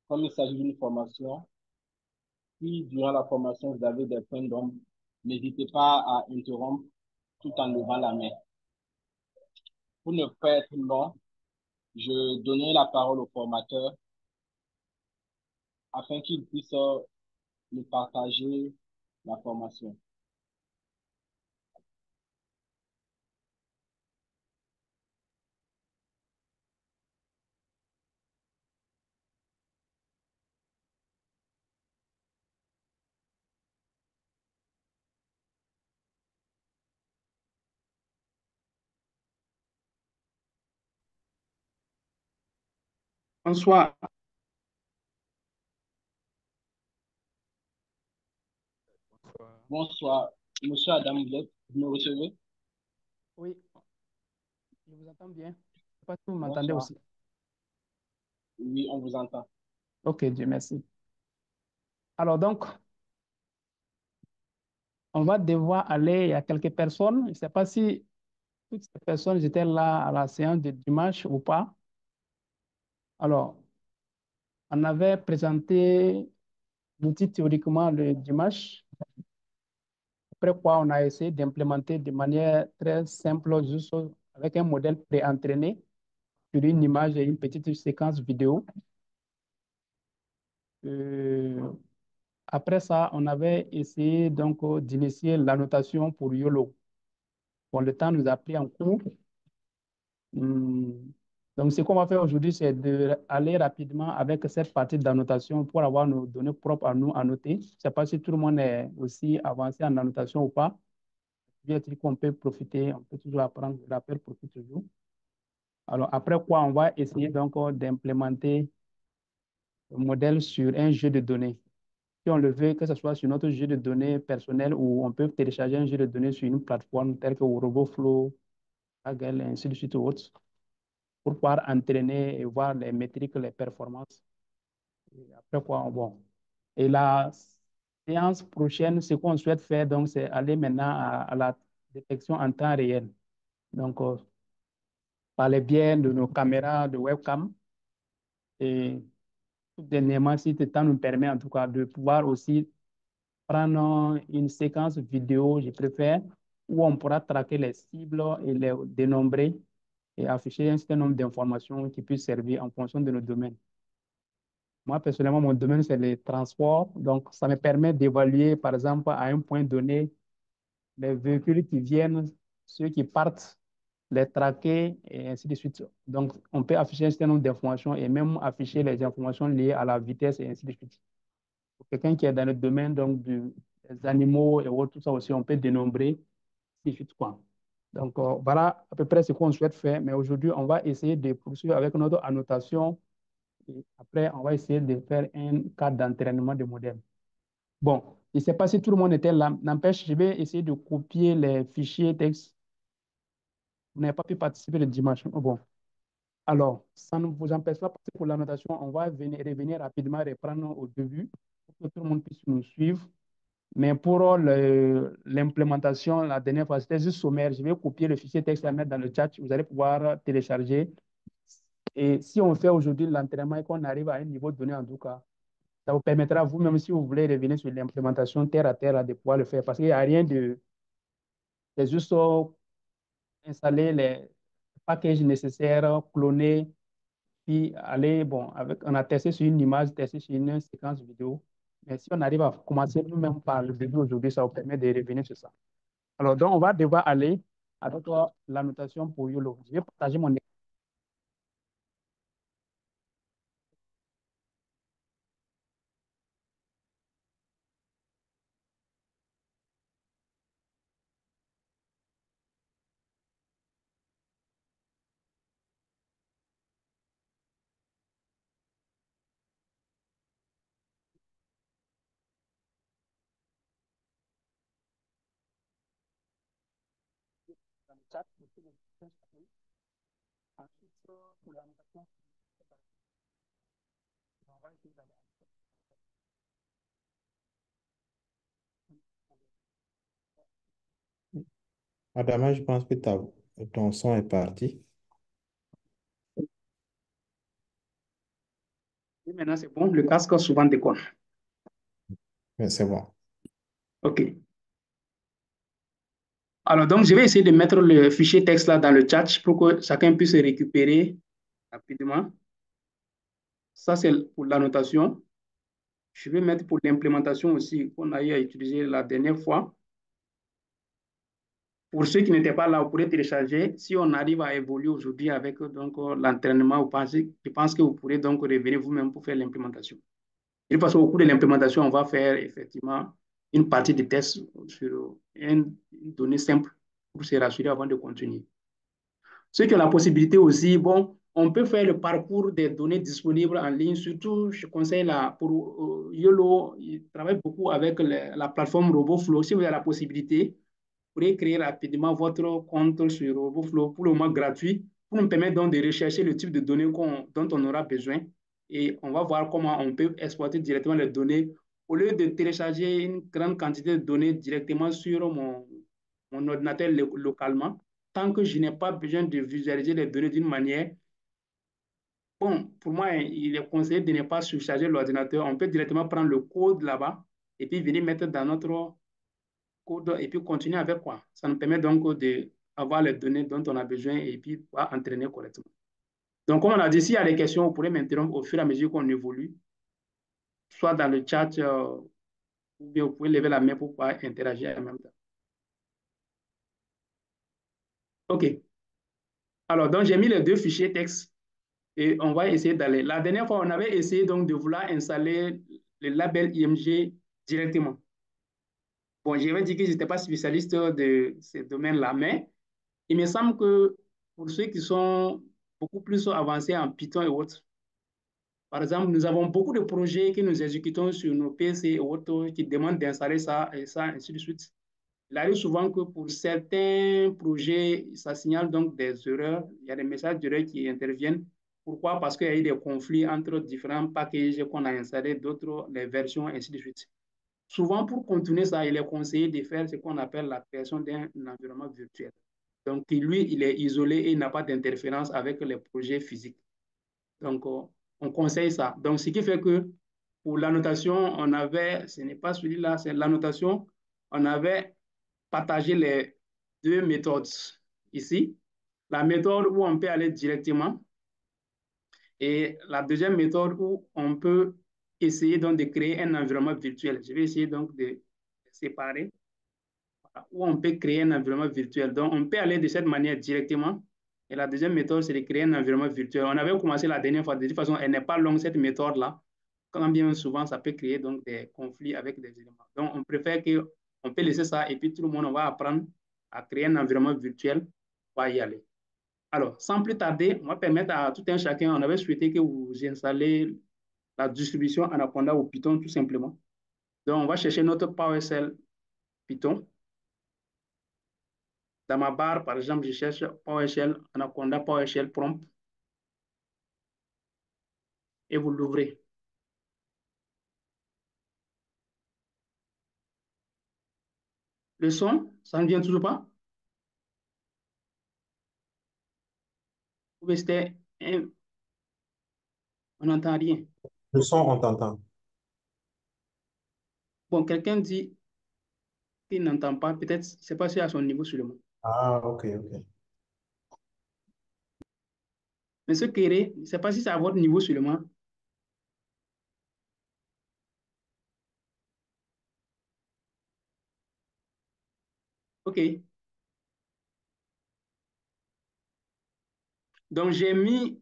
comme il s'agit d'une formation, si durant la formation vous avez des points d'ombre, n'hésitez pas à interrompre tout en levant la main. Pour ne pas être long, je donnerai la parole au formateur afin qu'il puisse nous partager la formation. Bonsoir. Bonsoir, monsieur Adam, vous me recevez? Oui, je vous entends bien. Je ne sais pas si vous m'entendez Bonsoir. aussi. Oui, on vous entend. Ok, Dieu merci. Alors donc, on va devoir aller, il y a quelques personnes, je ne sais pas si toutes ces personnes étaient là à la séance de dimanche ou pas. Alors, on avait présenté l'outil théoriquement le dimanche, après quoi on a essayé d'implémenter de manière très simple, juste avec un modèle pré-entraîné sur une image et une petite séquence vidéo. Euh, Après ça, on avait essayé donc d'initier l'annotation pour YOLO. Bon, le temps nous a pris en cours. Hmm. Donc, ce qu'on va faire aujourd'hui, c'est d'aller rapidement avec cette partie d'annotation pour avoir nos données propres à nous à noter. Je ne sais pas si tout le monde est aussi avancé en annotation ou pas. Bien sûr qu'on peut profiter, on peut toujours apprendre, l'appel profite toujours. Alors, après quoi, on va essayer donc d'implémenter le modèle sur un jeu de données. Si on le veut, que ce soit sur notre jeu de données personnel ou on peut télécharger un jeu de données sur une plateforme telle que RoboFlow, Kaggle, et ainsi de suite ou autres, pour pouvoir entraîner et voir les métriques, les performances. Et après quoi, bon. Et la séance prochaine, ce qu'on souhaite faire, donc, c'est aller maintenant à la détection en temps réel. Donc, par le biais de nos caméras de webcam. Et tout dernièrement, si le temps nous permet en tout cas de pouvoir aussi prendre une séquence vidéo, je préfère, où on pourra traquer les cibles et les dénombrer et afficher un certain nombre d'informations qui puissent servir en fonction de nos domaines. Moi, personnellement, mon domaine, c'est les transports. Donc, ça me permet d'évaluer, par exemple, à un point donné, les véhicules qui viennent, ceux qui partent, les traquer et ainsi de suite. Donc, on peut afficher un certain nombre d'informations et même afficher les informations liées à la vitesse et ainsi de suite. Pour quelqu'un qui est dans le domaine donc, des animaux et autres, tout ça aussi, on peut dénombrer, ainsi de suite, quoi. Donc, voilà à peu près ce qu'on souhaite faire. Mais aujourd'hui, on va essayer de poursuivre avec notre annotation. Et après, on va essayer de faire un cadre d'entraînement de modèle. Bon, je ne sais pas si tout le monde était là. N'empêche, je vais essayer de copier les fichiers texte. Vous n'avez pas pu participer le dimanche. Oh, bon. Alors, ça ne vous empêche pas, parce que pour l'annotation, on va revenir rapidement, reprendre au début pour que tout le monde puisse nous suivre. Mais pour l'implémentation, la dernière fois, c'était juste sommaire. Je vais copier le fichier texte et le mettre dans le chat. Vous allez pouvoir télécharger. Et si on fait aujourd'hui l'entraînement et qu'on arrive à un niveau donné, en tout cas, ça vous permettra, vous-même, si vous voulez revenir sur l'implémentation terre à terre, de pouvoir le faire. Parce qu'il n'y a rien de... C'est juste installer les packages nécessaires, cloner, puis aller, bon, avec, on a testé sur une image, testé sur une séquence vidéo. Mais si on arrive à commencer nous-mêmes par le début aujourd'hui, ça vous permet de revenir sur ça. Alors, donc, on va devoir aller avec la notation pour YOLO. Je vais partager mon écran. Dans le chat, pour que les questions soient prises. Ensuite, pour la notation, on va essayer d'aller. Adama, je pense que ton son est parti. Maintenant, c'est bon. Le casque souvent déconne. Mais c'est bon. OK. Alors, donc, je vais essayer de mettre le fichier texte là dans le chat pour que chacun puisse récupérer rapidement. Ça, c'est pour l'annotation. Je vais mettre pour l'implémentation aussi qu'on a eu à utiliser la dernière fois. Pour ceux qui n'étaient pas là, vous pourrez télécharger. Si on arrive à évoluer aujourd'hui avec donc l'entraînement, je pense que vous pourrez donc revenir vous-même pour faire l'implémentation. De toute façon, au cours de l'implémentation, on va faire effectivement une partie de test sur une donnée simple pour se rassurer avant de continuer. Ceux qui ont la possibilité aussi, bon, on peut faire le parcours des données disponibles en ligne. Surtout, je conseille là, pour YOLO, il travaille beaucoup avec la plateforme RoboFlow. Si vous avez la possibilité, vous pourrez créer rapidement votre compte sur RoboFlow pour le moment gratuit, pour nous permettre donc de rechercher le type de données dont on aura besoin. Et on va voir comment on peut exploiter directement les données au lieu de télécharger une grande quantité de données directement sur mon ordinateur localement. Tant que je n'ai pas besoin de visualiser les données d'une manière, bon, pour moi, il est conseillé de ne pas surcharger l'ordinateur. On peut directement prendre le code là-bas et puis venir mettre dans notre code et puis continuer avec quoi. Ça nous permet donc d'avoir les données dont on a besoin et puis pouvoir entraîner correctement. Donc, comme on a dit, s'il y a des questions, vous pourrez m'interrompre au fur et à mesure qu'on évolue, soit dans le chat ou bien vous pouvez lever la main pour pouvoir interagir en même temps. OK. Alors, donc, j'ai mis les deux fichiers texte et on va essayer d'aller. La dernière fois, on avait essayé donc de vouloir installer le label IMG directement. Bon, je vais dire que je n'étais pas spécialiste de ces domaines-là, mais il me semble que pour ceux qui sont beaucoup plus avancés en Python et autres, par exemple, nous avons beaucoup de projets que nous exécutons sur nos PC et autres qui demandent d'installer ça et ça, ainsi de suite. Il arrive souvent que pour certains projets, ça signale donc des erreurs. Il y a des messages d'erreur qui interviennent. Pourquoi? Parce qu'il y a eu des conflits entre différents packages qu'on a installés, d'autres, les versions, ainsi de suite. Souvent, pour contourner ça, il est conseillé de faire ce qu'on appelle la création d'un environnement virtuel. Donc, lui, il est isolé et il n'a pas d'interférence avec les projets physiques. Donc, on conseille ça. Donc, ce qui fait que pour l'annotation, on avait, ce n'est pas celui-là, c'est l'annotation, on avait partagé les deux méthodes ici. La méthode où on peut aller directement et la deuxième méthode où on peut essayer donc de créer un environnement virtuel. Je vais essayer donc de séparer où on peut créer un environnement virtuel. Donc, on peut aller de cette manière directement. Et la deuxième méthode, c'est de créer un environnement virtuel. On avait commencé la dernière fois. De toute façon, elle n'est pas longue, cette méthode-là. Quand bien souvent, ça peut créer donc des conflits avec des éléments. Donc, on préfère qu'on peut laisser ça et puis tout le monde, on va apprendre à créer un environnement virtuel pour y aller. Alors, sans plus tarder, on va permettre à tout un chacun, on avait souhaité que vous installez la distribution Anaconda ou Python tout simplement. Donc, on va chercher notre PowerShell Python. Dans ma barre, par exemple, je cherche PowerShell, Anaconda, PowerShell Prompt, et vous l'ouvrez. Le son, ça ne vient toujours pas. On n'entend rien. Le son, on t'entend. Bon, quelqu'un dit qu'il n'entend pas. Peut-être, c'est pas si à son niveau seulement. Ah, ok, ok. Mais ce Kéré, je ne sais pas si c'est à votre niveau seulement. OK. Donc, j'ai mis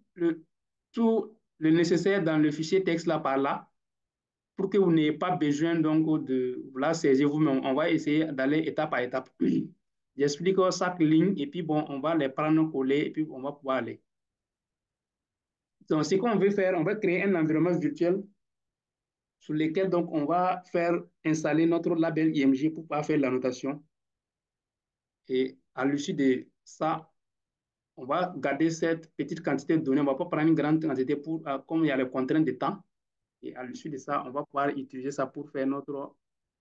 tout le nécessaire dans le fichier texte là par là pour que vous n'ayez pas besoin donc de vouloir saisir vous-même. On va essayer d'aller étape par étape. J'explique chaque ligne et puis bon, on va les prendre, coller et puis on va pouvoir aller. Donc, ce qu'on veut faire, on va créer un environnement virtuel sur lequel donc on va faire installer notre label IMG pour pouvoir faire l'annotation. Et à l'issue de ça, on va garder cette petite quantité de données. On ne va pas prendre une grande quantité pour, comme il y a les contraintes de temps. Et à l'issue de ça, on va pouvoir utiliser ça pour faire notre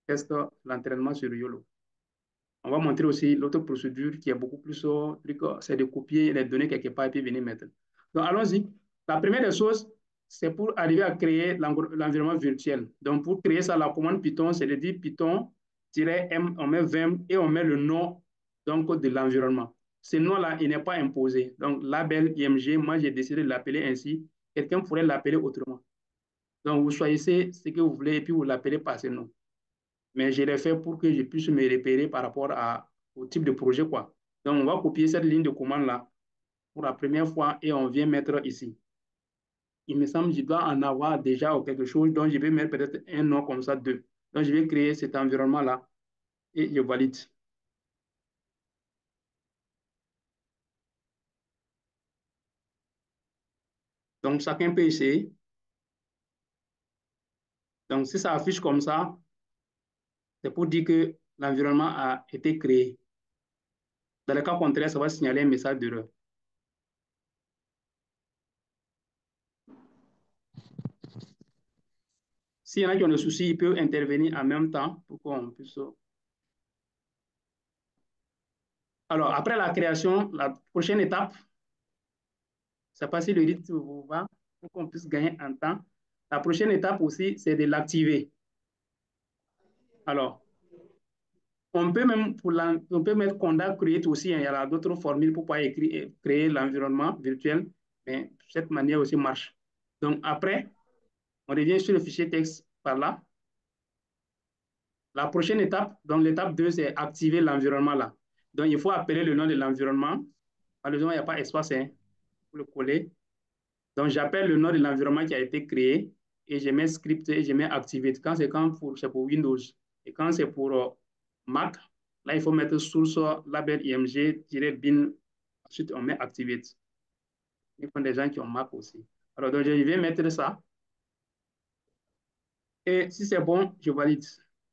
test, l'entraînement sur YOLO. On va montrer aussi l'autre procédure qui est beaucoup plus, c'est de copier les données quelque part et puis venir mettre. Donc, allons-y. La première des choses, c'est pour arriver à créer l'environnement virtuel. Donc, pour créer ça, la commande Python, c'est de dire Python-m, on met 20 et on met le nom donc, de l'environnement. Ce nom-là, il n'est pas imposé. Donc, label IMG, moi, j'ai décidé de l'appeler ainsi. Quelqu'un pourrait l'appeler autrement. Donc, vous choisissez ce que vous voulez et puis vous l'appelez par ce nom. Mais je l'ai fait pour que je puisse me repérer par rapport au type de projet, quoi. Donc, on va copier cette ligne de commande-là pour la première fois et on vient mettre ici. Il me semble que je dois en avoir déjà quelque chose, donc je vais mettre peut-être un nom comme ça, 2. Donc, je vais créer cet environnement-là et je valide. Donc, chacun peut essayer. Donc, si ça affiche comme ça, c'est pour dire que l'environnement a été créé. Dans le cas contraire, ça va signaler un message d'erreur. S'il y en a qui ont des soucis, ils peuvent intervenir en même temps pour qu'on puisse... Alors, après la création, la prochaine étape, c'est pas si le rythme vous va pour qu'on puisse gagner en temps. La prochaine étape aussi, c'est de l'activer. Alors, on peut même on peut mettre conda create aussi, hein, il y a d'autres formules pour pouvoir créer l'environnement virtuel, mais cette manière aussi marche. Donc après, on revient sur le fichier texte par là. La prochaine étape, donc l'étape 2, c'est activer l'environnement là. Donc il faut appeler le nom de l'environnement. Malheureusement, il n'y a pas espace hein, pour le coller. Donc j'appelle le nom de l'environnement qui a été créé et je mets script et je mets activate. Quand c'est pour Windows et quand c'est pour Mac, là il faut mettre source label img-bin. Ensuite on met activate. Il faut des gens qui ont Mac aussi. Alors donc je vais mettre ça. Et si c'est bon, je valide.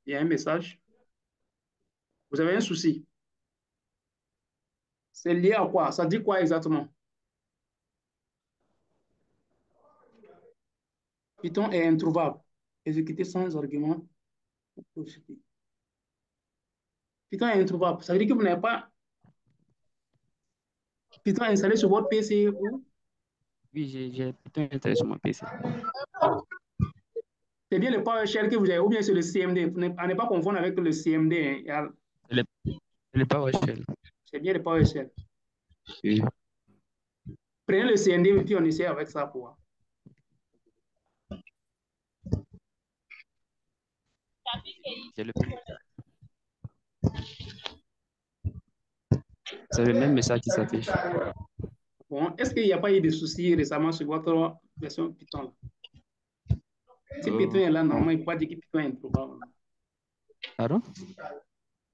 Il y a un message. Vous avez un souci. C'est lié à quoi? Ça dit quoi exactement? Python est introuvable. Exécuter sans argument. Python est introuvable. Ça veut dire que vous n'avez pas Python installé sur votre PC ou Oui, j'ai Python installé sur mon PC. c'est bien le PowerShell que vous avez ou bien c'est le CMD. À ne pas confondre avec le CMD. Hein. C'est le PowerShell. C'est bien le PowerShell. Oui. Prenez le CMD et puis on essaie avec ça pour voir. C'est le même message qui s'affiche. Bon, est-ce qu'il n'y a pas eu de soucis récemment sur votre version Python? Si Python est là, normalement, il ne faut pas dire que Python est introuvable. Pardon?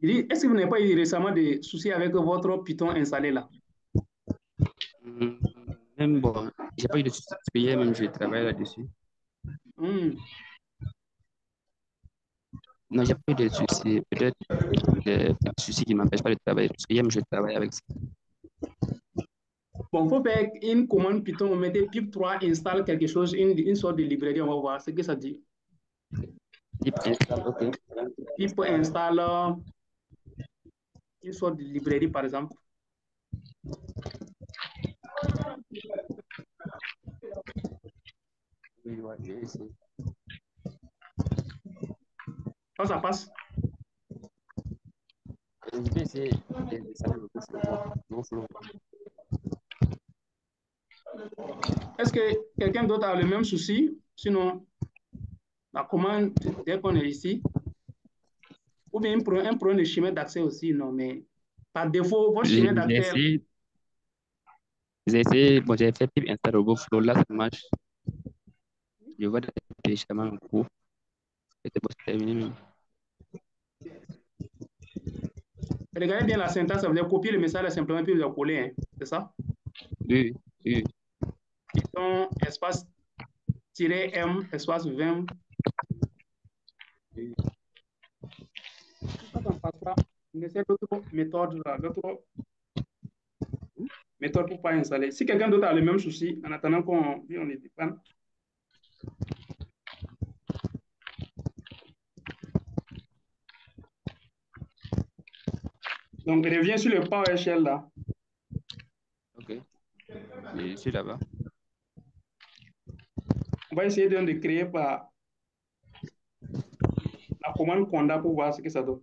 Est-ce que vous n'avez pas eu récemment de soucis avec votre Python installé là? Même bon, j'ai pas eu de soucis parce que hier même je travaille là-dessus. Non, j'ai pas eu de soucis. Peut-être des soucis qui ne m'empêchent pas de travailler parce que hier même je travaille avec ça. Bon, il faut faire une commande Python, vous mettez pip3 installe quelque chose, une sorte de librairie, on va voir ce que ça dit. Pip install, ok. Pip installe une sorte de librairie, par exemple. Oui, ouais, j'ai essayé. Quand ça passe? Je vais essayer d'installer le flow. Est-ce que quelqu'un d'autre a le même souci? Sinon, la commande, dès qu'on est ici, ou bien un problème de chemin d'accès aussi, non, mais par défaut, votre chemin d'accès... J'ai essayé, bon, j'ai fait pip install Roboflow, là ça marche. Je vois des téléchargements en cours. C'était bon, c'est terminé même. Regardez bien la syntaxe, ça veut dire copier le message simplement puis vous le coller, hein, c'est ça? Oui, oui. Python, espace -m, espace 20. Oui. Ça passera. On essaie d'autres méthodes, d'autres méthodes pour ne pas installer. Si quelqu'un d'autre a le même souci, en attendant qu'on les dépanne. Donc, reviens sur le PowerShell là. Ok. Je suis là-bas. On va essayer de créer par la commande conda pour voir ce que ça donne.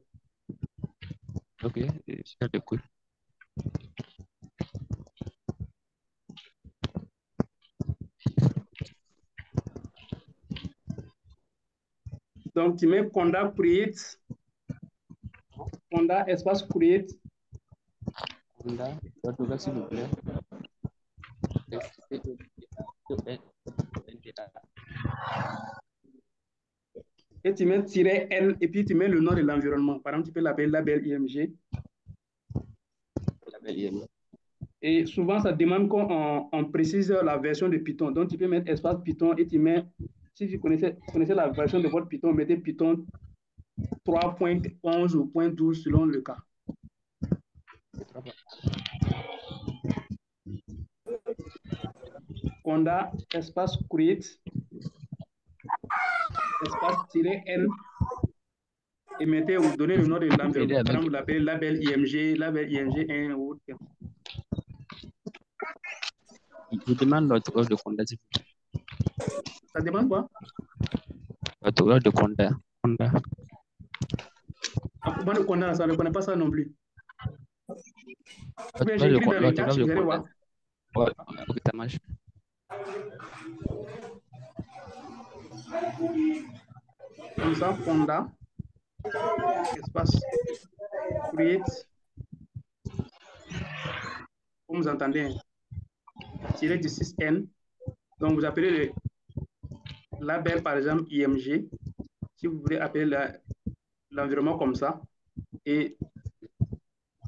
Ok, je t'écoute. Donc, tu mets conda create, conda espace create. Conda, votre s'il vous plaît. Et tu mets -n et puis tu mets le nom de l'environnement. Par exemple, tu peux l'appeler label IMG. Label IMG. Et souvent, ça demande qu'on précise la version de Python. Donc, tu peux mettre espace Python et tu mets, si vous connaissez la version de votre Python, mettez Python 3.11 ou 0.12 selon le cas. Conda, espace create, espace -n et mettez ou donnez le nom de l'environnement. Par exemple, vous l'appelez label IMG 1 ou autre. Je demande l'orthographe de Conda, s'il vous plaît. Ça demande quoi? L'orthographe de Conda. Conda. Moi, le Conda, ça ne connaît pas ça non plus. L'orthographe J'ai écrit dans le de chat, vous allez voir. Ouais, ok, ça marche. Comme ça, Conda, espace create, comme vous entendez, tiré du 6N. Donc, vous appelez le label, par exemple, IMG. Si vous voulez appeler l'environnement comme ça. Et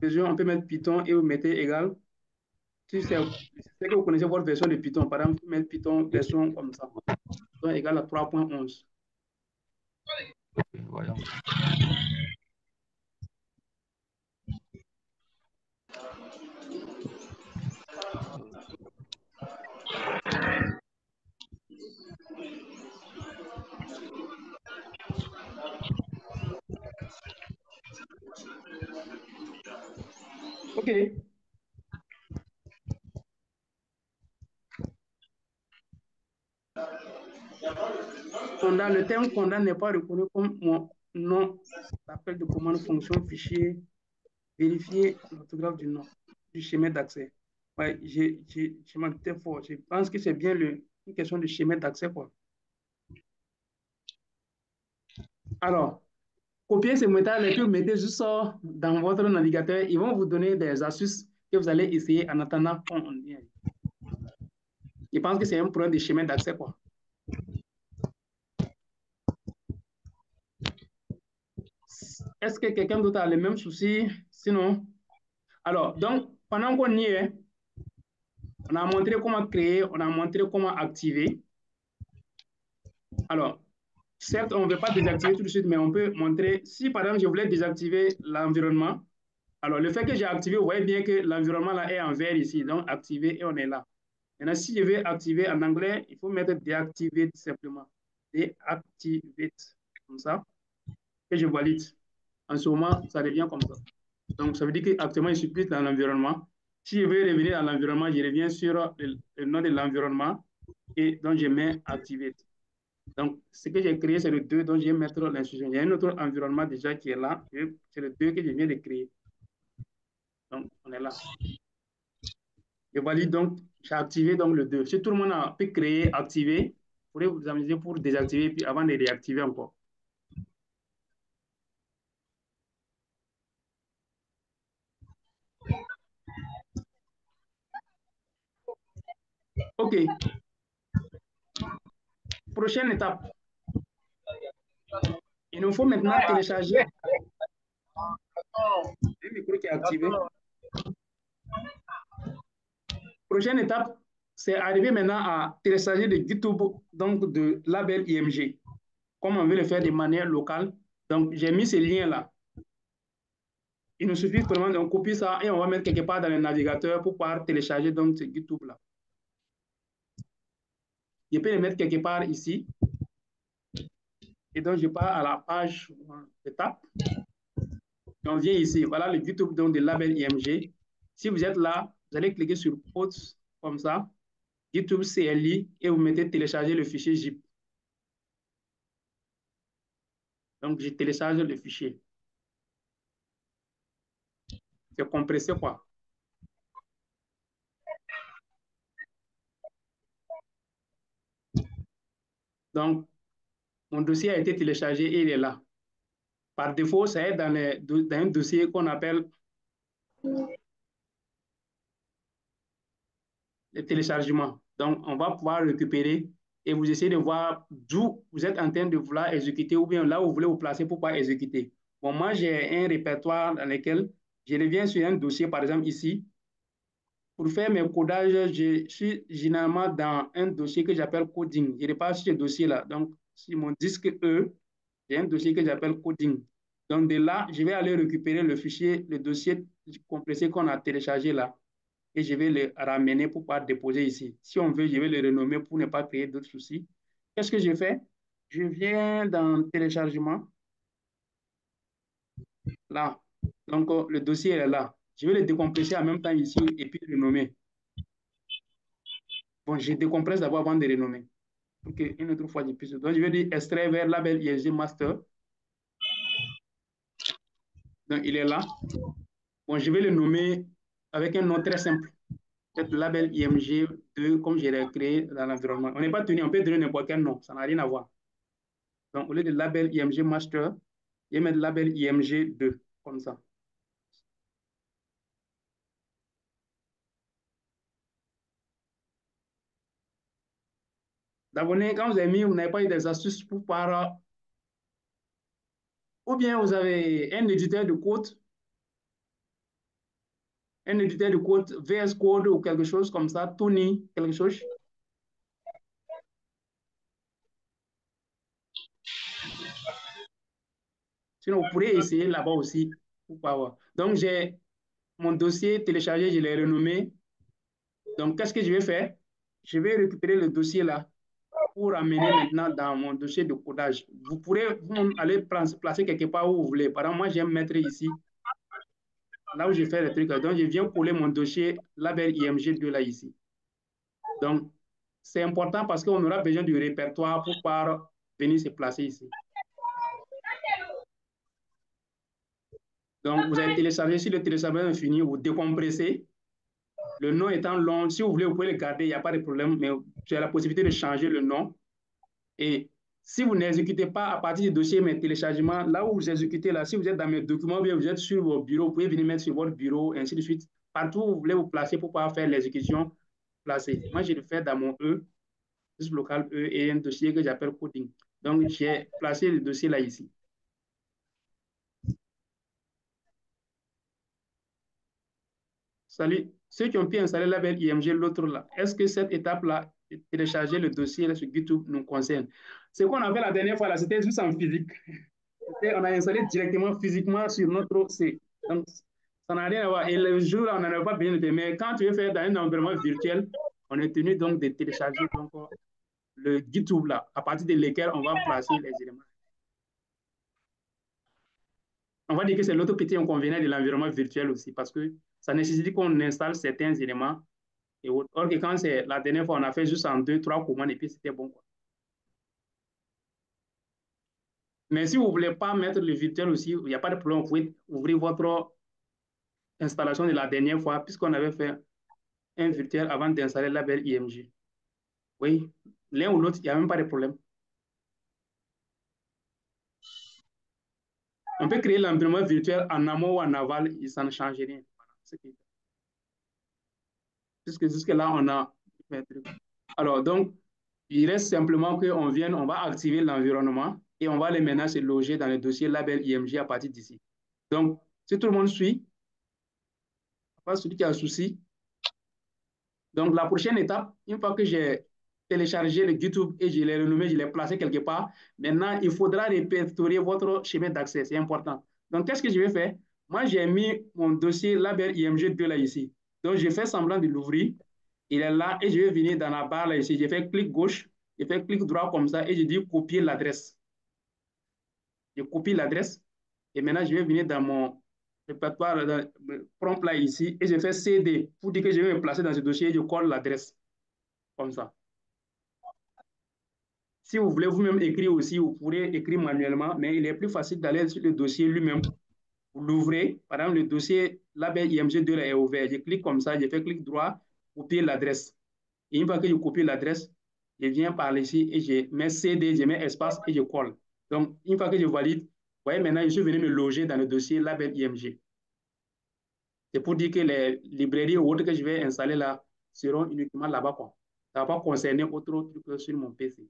on peut mettre Python et vous mettez égal. Si c'est que vous connaissez votre version de Python, par exemple, vous mettez Python version comme ça. Python égal à 3.11. Voyons. OK. Conda, le terme Conda n'est pas reconnu comme mon nom d'appel de commande fonction fichier. Vérifier l'orthographe du nom, du schéma d'accès. Ouais, je m'en doutais fort. Je pense que c'est bien une question de schéma d'accès, quoi. Alors, copiez ces méthodes et puis mettez juste ça dans votre navigateur. Ils vont vous donner des astuces que vous allez essayer en attendant qu'on vient. Je pense que c'est un problème de schéma d'accès, quoi. Est-ce que quelqu'un d'autre a les mêmes soucis? Sinon, alors, donc, pendant qu'on y est, on a montré comment créer, on a montré comment activer. Alors, certes, on ne veut pas désactiver tout de suite, mais on peut montrer, si par exemple, je voulais désactiver l'environnement, alors le fait que j'ai activé, vous voyez bien que l'environnement là est en vert ici, donc activé et on est là. Maintenant, si je veux activer en anglais, il faut mettre deactivate simplement. Deactivate, comme ça, et je valide. En ce moment, ça devient comme ça. Donc, ça veut dire qu'actuellement, je suis plus dans l'environnement. Si je veux revenir dans l'environnement, je reviens sur le nom de l'environnement et donc je mets activate. Donc, ce que j'ai créé, c'est le 2, donc je vais mettre l'instruction. Il y a un autre environnement déjà qui est là. C'est le 2 que je viens de créer. Donc, on est là. Je valide donc, j'ai activé donc le 2. Si tout le monde a pu créer, activer, vous pourrez vous amuser pour désactiver, puis avant de réactiver encore. OK. Prochaine étape. Il nous faut maintenant télécharger. Le micro qui est activé. Prochaine étape, c'est arriver maintenant à télécharger de GitHub, donc de label IMG. Comme on veut le faire de manière locale. Donc, j'ai mis ce lien-là. Il nous suffit vraiment de copier ça et on va mettre quelque part dans le navigateur pour pouvoir télécharger donc ce GitHub-là. Je peux le mettre quelque part ici. Et donc, je pars à la page d'étape. On vient ici. Voilà le GitHub donc, de label IMG. Si vous êtes là, vous allez cliquer sur Posts comme ça. GitHub CLI et vous mettez télécharger le fichier zip. Donc, je télécharge le fichier. C'est compressé, quoi. Donc, mon dossier a été téléchargé et il est là. Par défaut, ça est dans un dossier qu'on appelle le téléchargement. Donc, on va pouvoir récupérer et vous essayez de voir d'où vous êtes en train de vouloir exécuter ou bien là où vous voulez vous placer pour pouvoir exécuter. Bon, moi, j'ai un répertoire dans lequel je reviens sur un dossier, par exemple ici. Pour faire mes codages, je suis généralement dans un dossier que j'appelle coding. Je repars sur ce dossier-là. Donc, sur mon disque E, j'ai un dossier que j'appelle coding. Donc, de là, je vais aller récupérer le fichier, le dossier compressé qu'on a téléchargé là. Et je vais le ramener pour pouvoir déposer ici. Si on veut, je vais le renommer pour ne pas créer d'autres soucis. Qu'est-ce que je fais? Je viens dans téléchargement. Là. Donc, le dossier est là. Je vais le décompresser en même temps ici et puis le nommer. Bon, je décompresse d'abord avant de renommer. Pour qu'une autre fois, je puisse. Donc, je vais dire extrait vers label IMG master. Donc, il est là. Bon, je vais le nommer avec un nom très simple. Peut-être label IMG2, comme je l'ai créé dans l'environnement. On n'est pas tenu, on peut donner n'importe quel nom, ça n'a rien à voir. Donc, au lieu de label IMG master, je vais mettre label IMG2, comme ça. D'abonner, quand vous avez mis, vous n'avez pas eu des astuces pour pouvoir. Ou bien vous avez un éditeur de code, VS Code ou quelque chose comme ça, Tony, quelque chose. Sinon, vous pourrez essayer là-bas aussi. Pourquoi voir. Donc, j'ai mon dossier téléchargé, je l'ai renommé. Donc, qu'est-ce que je vais faire? Je vais récupérer le dossier là pour amener maintenant dans mon dossier de codage. Vous pourrez aller placer quelque part où vous voulez. Par exemple, moi, j'aime mettre ici, là où je fais le truc. Donc, je viens coller mon dossier label IMG2 là, ici. Donc, c'est important parce qu'on aura besoin du répertoire pour pouvoir venir se placer ici. Donc, vous avez téléchargé. Si le téléchargement est fini, vous décompressez. Le nom étant long, si vous voulez, vous pouvez le garder, il n'y a pas de problème, mais vous avez la possibilité de changer le nom. Et si vous n'exécutez pas à partir du dossier mes téléchargements, là où vous exécutez, là, si vous êtes dans mes documents, bien vous êtes sur vos bureaux, vous pouvez venir mettre sur votre bureau, et ainsi de suite. Partout où vous voulez vous placer pour pouvoir faire l'exécution, placer. Moi, je le fais dans mon E, local E, et un dossier que j'appelle coding. Donc, j'ai placé le dossier là, ici. Salut. Ceux qui ont pu installer la label IMG, l'autre là, est-ce que cette étape-là, télécharger le dossier là, sur GitHub, nous concerne? Ce qu'on a fait la dernière fois, là, c'était juste en physique. On a installé directement physiquement sur notre C. Donc, ça n'a rien à voir. Et le jour, on n'en a pas besoin de faire. Mais quand tu veux faire dans un environnement virtuel, on est tenu donc de télécharger donc, le GitHub là, à partir de lequel on va placer les éléments. On va dire que c'est l'autre petit inconvénient de l'environnement virtuel aussi, parce que ça nécessite qu'on installe certains éléments. Et autres. Or que quand c'est la dernière fois, on a fait juste en 2-3 commandes et puis c'était bon, quoi. Mais si vous ne voulez pas mettre le virtuel aussi, il n'y a pas de problème. Vous pouvez ouvrir votre installation de la dernière fois, puisqu'on avait fait un virtuel avant d'installer la label IMG. Oui, l'un ou l'autre, il n'y a même pas de problème. On peut créer l'environnement virtuel en amont ou en aval, et ça ne change rien. Voilà. Puisque jusque-là, on a fait un truc. Alors, donc, il reste simplement qu'on vienne, on va activer l'environnement et on va les maintenant se loger dans le dossier label IMG à partir d'ici. Donc, si tout le monde suit, pas celui qui a un souci. Donc, la prochaine étape, une fois que j'ai téléchargé le YouTube et je l'ai renommé, je l'ai placé quelque part, maintenant, il faudra répertorier votre chemin d'accès. C'est important. Donc, qu'est-ce que je vais faire? Moi, j'ai mis mon dossier label IMG2 là ici. Donc, je fais semblant de l'ouvrir. Il est là et je vais venir dans la barre là ici. Je fais clic gauche, je fais clic droit comme ça et je dis copier l'adresse. Je copie l'adresse et maintenant, je vais venir dans mon répertoire prompt là ici et je fais CD pour dire que je vais me placer dans ce dossier et je colle l'adresse. comme ça. Si vous voulez vous-même écrire aussi, vous pourrez écrire manuellement, mais il est plus facile d'aller sur le dossier lui-même. Vous l'ouvrez, par exemple, le dossier label IMG2 est ouvert. Je clique comme ça, je fais clic droit, copier l'adresse. Et une fois que je copie l'adresse, je viens par ici et je mets CD, je mets espace et je colle. Donc, une fois que je valide, vous voyez, maintenant, je suis venu me loger dans le dossier label IMG. C'est pour dire que les librairies ou autres que je vais installer là seront uniquement là-bas, quoi. Ça ne va pas concerner autre truc sur mon PC.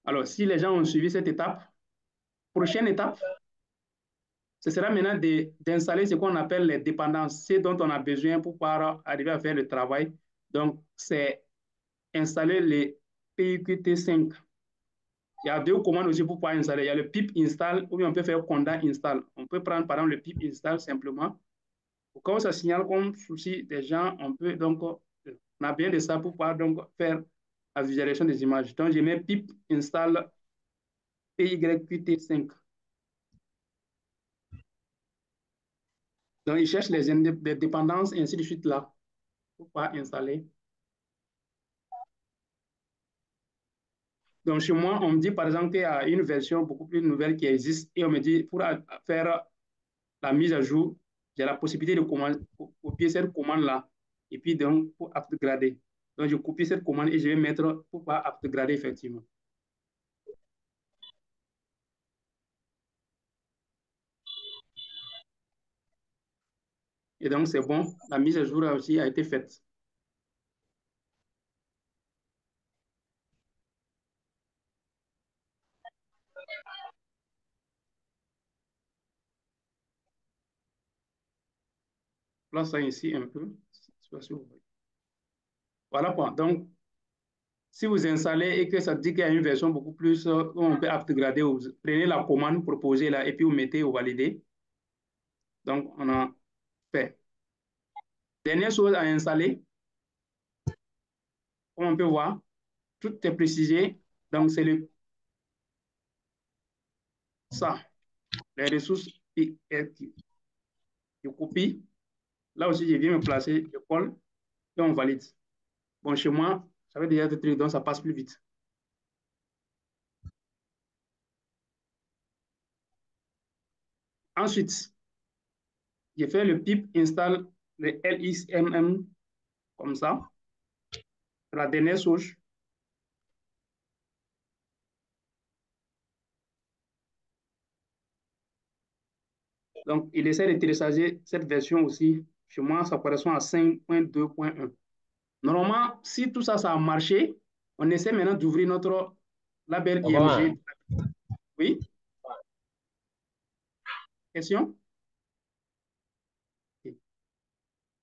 Alors, si les gens ont suivi cette étape, prochaine étape, ce sera maintenant d'installer ce qu'on appelle les dépendances, ce dont on a besoin pour pouvoir arriver à faire le travail. Donc, c'est installer les PIQT5. Il y a deux commandes aussi pour pouvoir installer. Il y a le pip install ou bien on peut faire conda install. On peut prendre par exemple le pip install simplement. Au cas où ça signale comme souci des gens, on peut donc, on a bien de ça pour pouvoir donc faire la visualisation des images. Donc, je mets pip install PYQT5. Donc, il cherche les dépendances et ainsi de suite là pour pouvoir installer. Donc, chez moi, on me dit par exemple qu'il y a une version beaucoup plus nouvelle qui existe et on me dit pour faire la mise à jour, j'ai la possibilité de copier cette commande-là et puis donc pour upgrader. Donc, je copie cette commande et je vais mettre pour pouvoir upgrader effectivement. Et donc, c'est bon, la mise à jour aussi a été faite. Place ça ici un peu. Voilà quoi. Donc, si vous installez et que ça dit qu'il y a une version beaucoup plus où on peut upgrader, vous prenez la commande proposée là et puis vous mettez, vous validez. Donc, on a fait. Dernière chose à installer, comme on peut voir, tout est précisé. Donc, c'est ça, les ressources PRQ. Je copie. Là aussi, je viens me placer, je colle et on valide. Bon, chez moi, ça fait déjà des trucs, donc ça passe plus vite. Ensuite, j'ai fait le pip install le LXMM comme ça. La dernière souche. Donc, il essaie de télécharger cette version aussi. Chez moi, ça correspond à 5.2.1. Normalement, si tout ça, ça a marché, on essaie maintenant d'ouvrir notre label IMG. Oui? Question? Okay.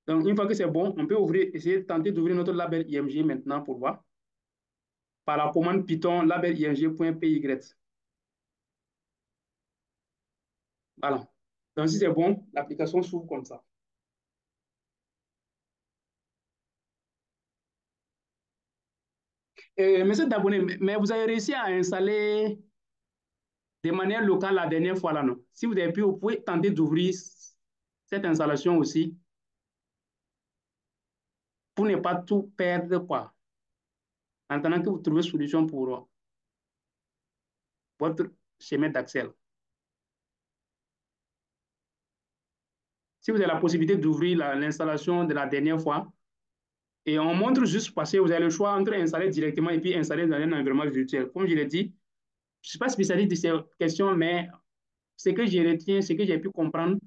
Donc, une fois que c'est bon, on peut essayer de tenter d'ouvrir notre label IMG maintenant pour voir. Par la commande Python label img.py. Voilà. Donc, si c'est bon, l'application s'ouvre comme ça. Monsieur Dabonné, mais vous avez réussi à installer de manière locale la dernière fois là, non? Si vous avez pu, vous pouvez tenter d'ouvrir cette installation aussi pour ne pas tout perdre, quoi. En attendant que vous trouvez solution pour votre chemin d'accès. Si vous avez la possibilité d'ouvrir l'installation de la dernière fois, et on montre juste parce que vous avez le choix entre installer directement et puis installer dans un environnement virtuel. Comme je l'ai dit, je ne suis pas spécialiste de ces questions, mais ce que je retiens, ce que j'ai pu comprendre,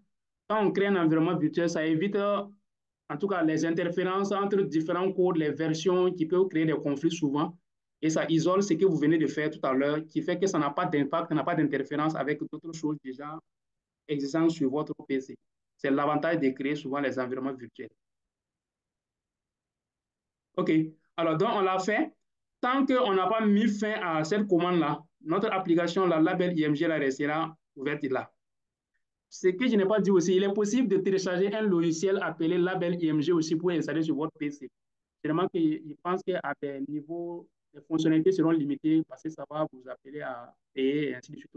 quand on crée un environnement virtuel, ça évite en tout cas les interférences entre différents codes, les versions qui peuvent créer des conflits souvent. Et ça isole ce que vous venez de faire tout à l'heure, qui fait que ça n'a pas d'impact, ça n'a pas d'interférence avec d'autres choses déjà existantes sur votre PC. C'est l'avantage de créer souvent les environnements virtuels. OK. Alors, donc, on l'a fait. Tant qu'on n'a pas mis fin à cette commande-là, notre application, la label IMG, la restera ouverte là. Ce que je n'ai pas dit aussi, il est possible de télécharger un logiciel appelé label IMG aussi pour installer sur votre PC. Seulement que je pense qu'à des niveaux, les fonctionnalités seront limitées parce que ça va vous appeler à payer et ainsi de suite.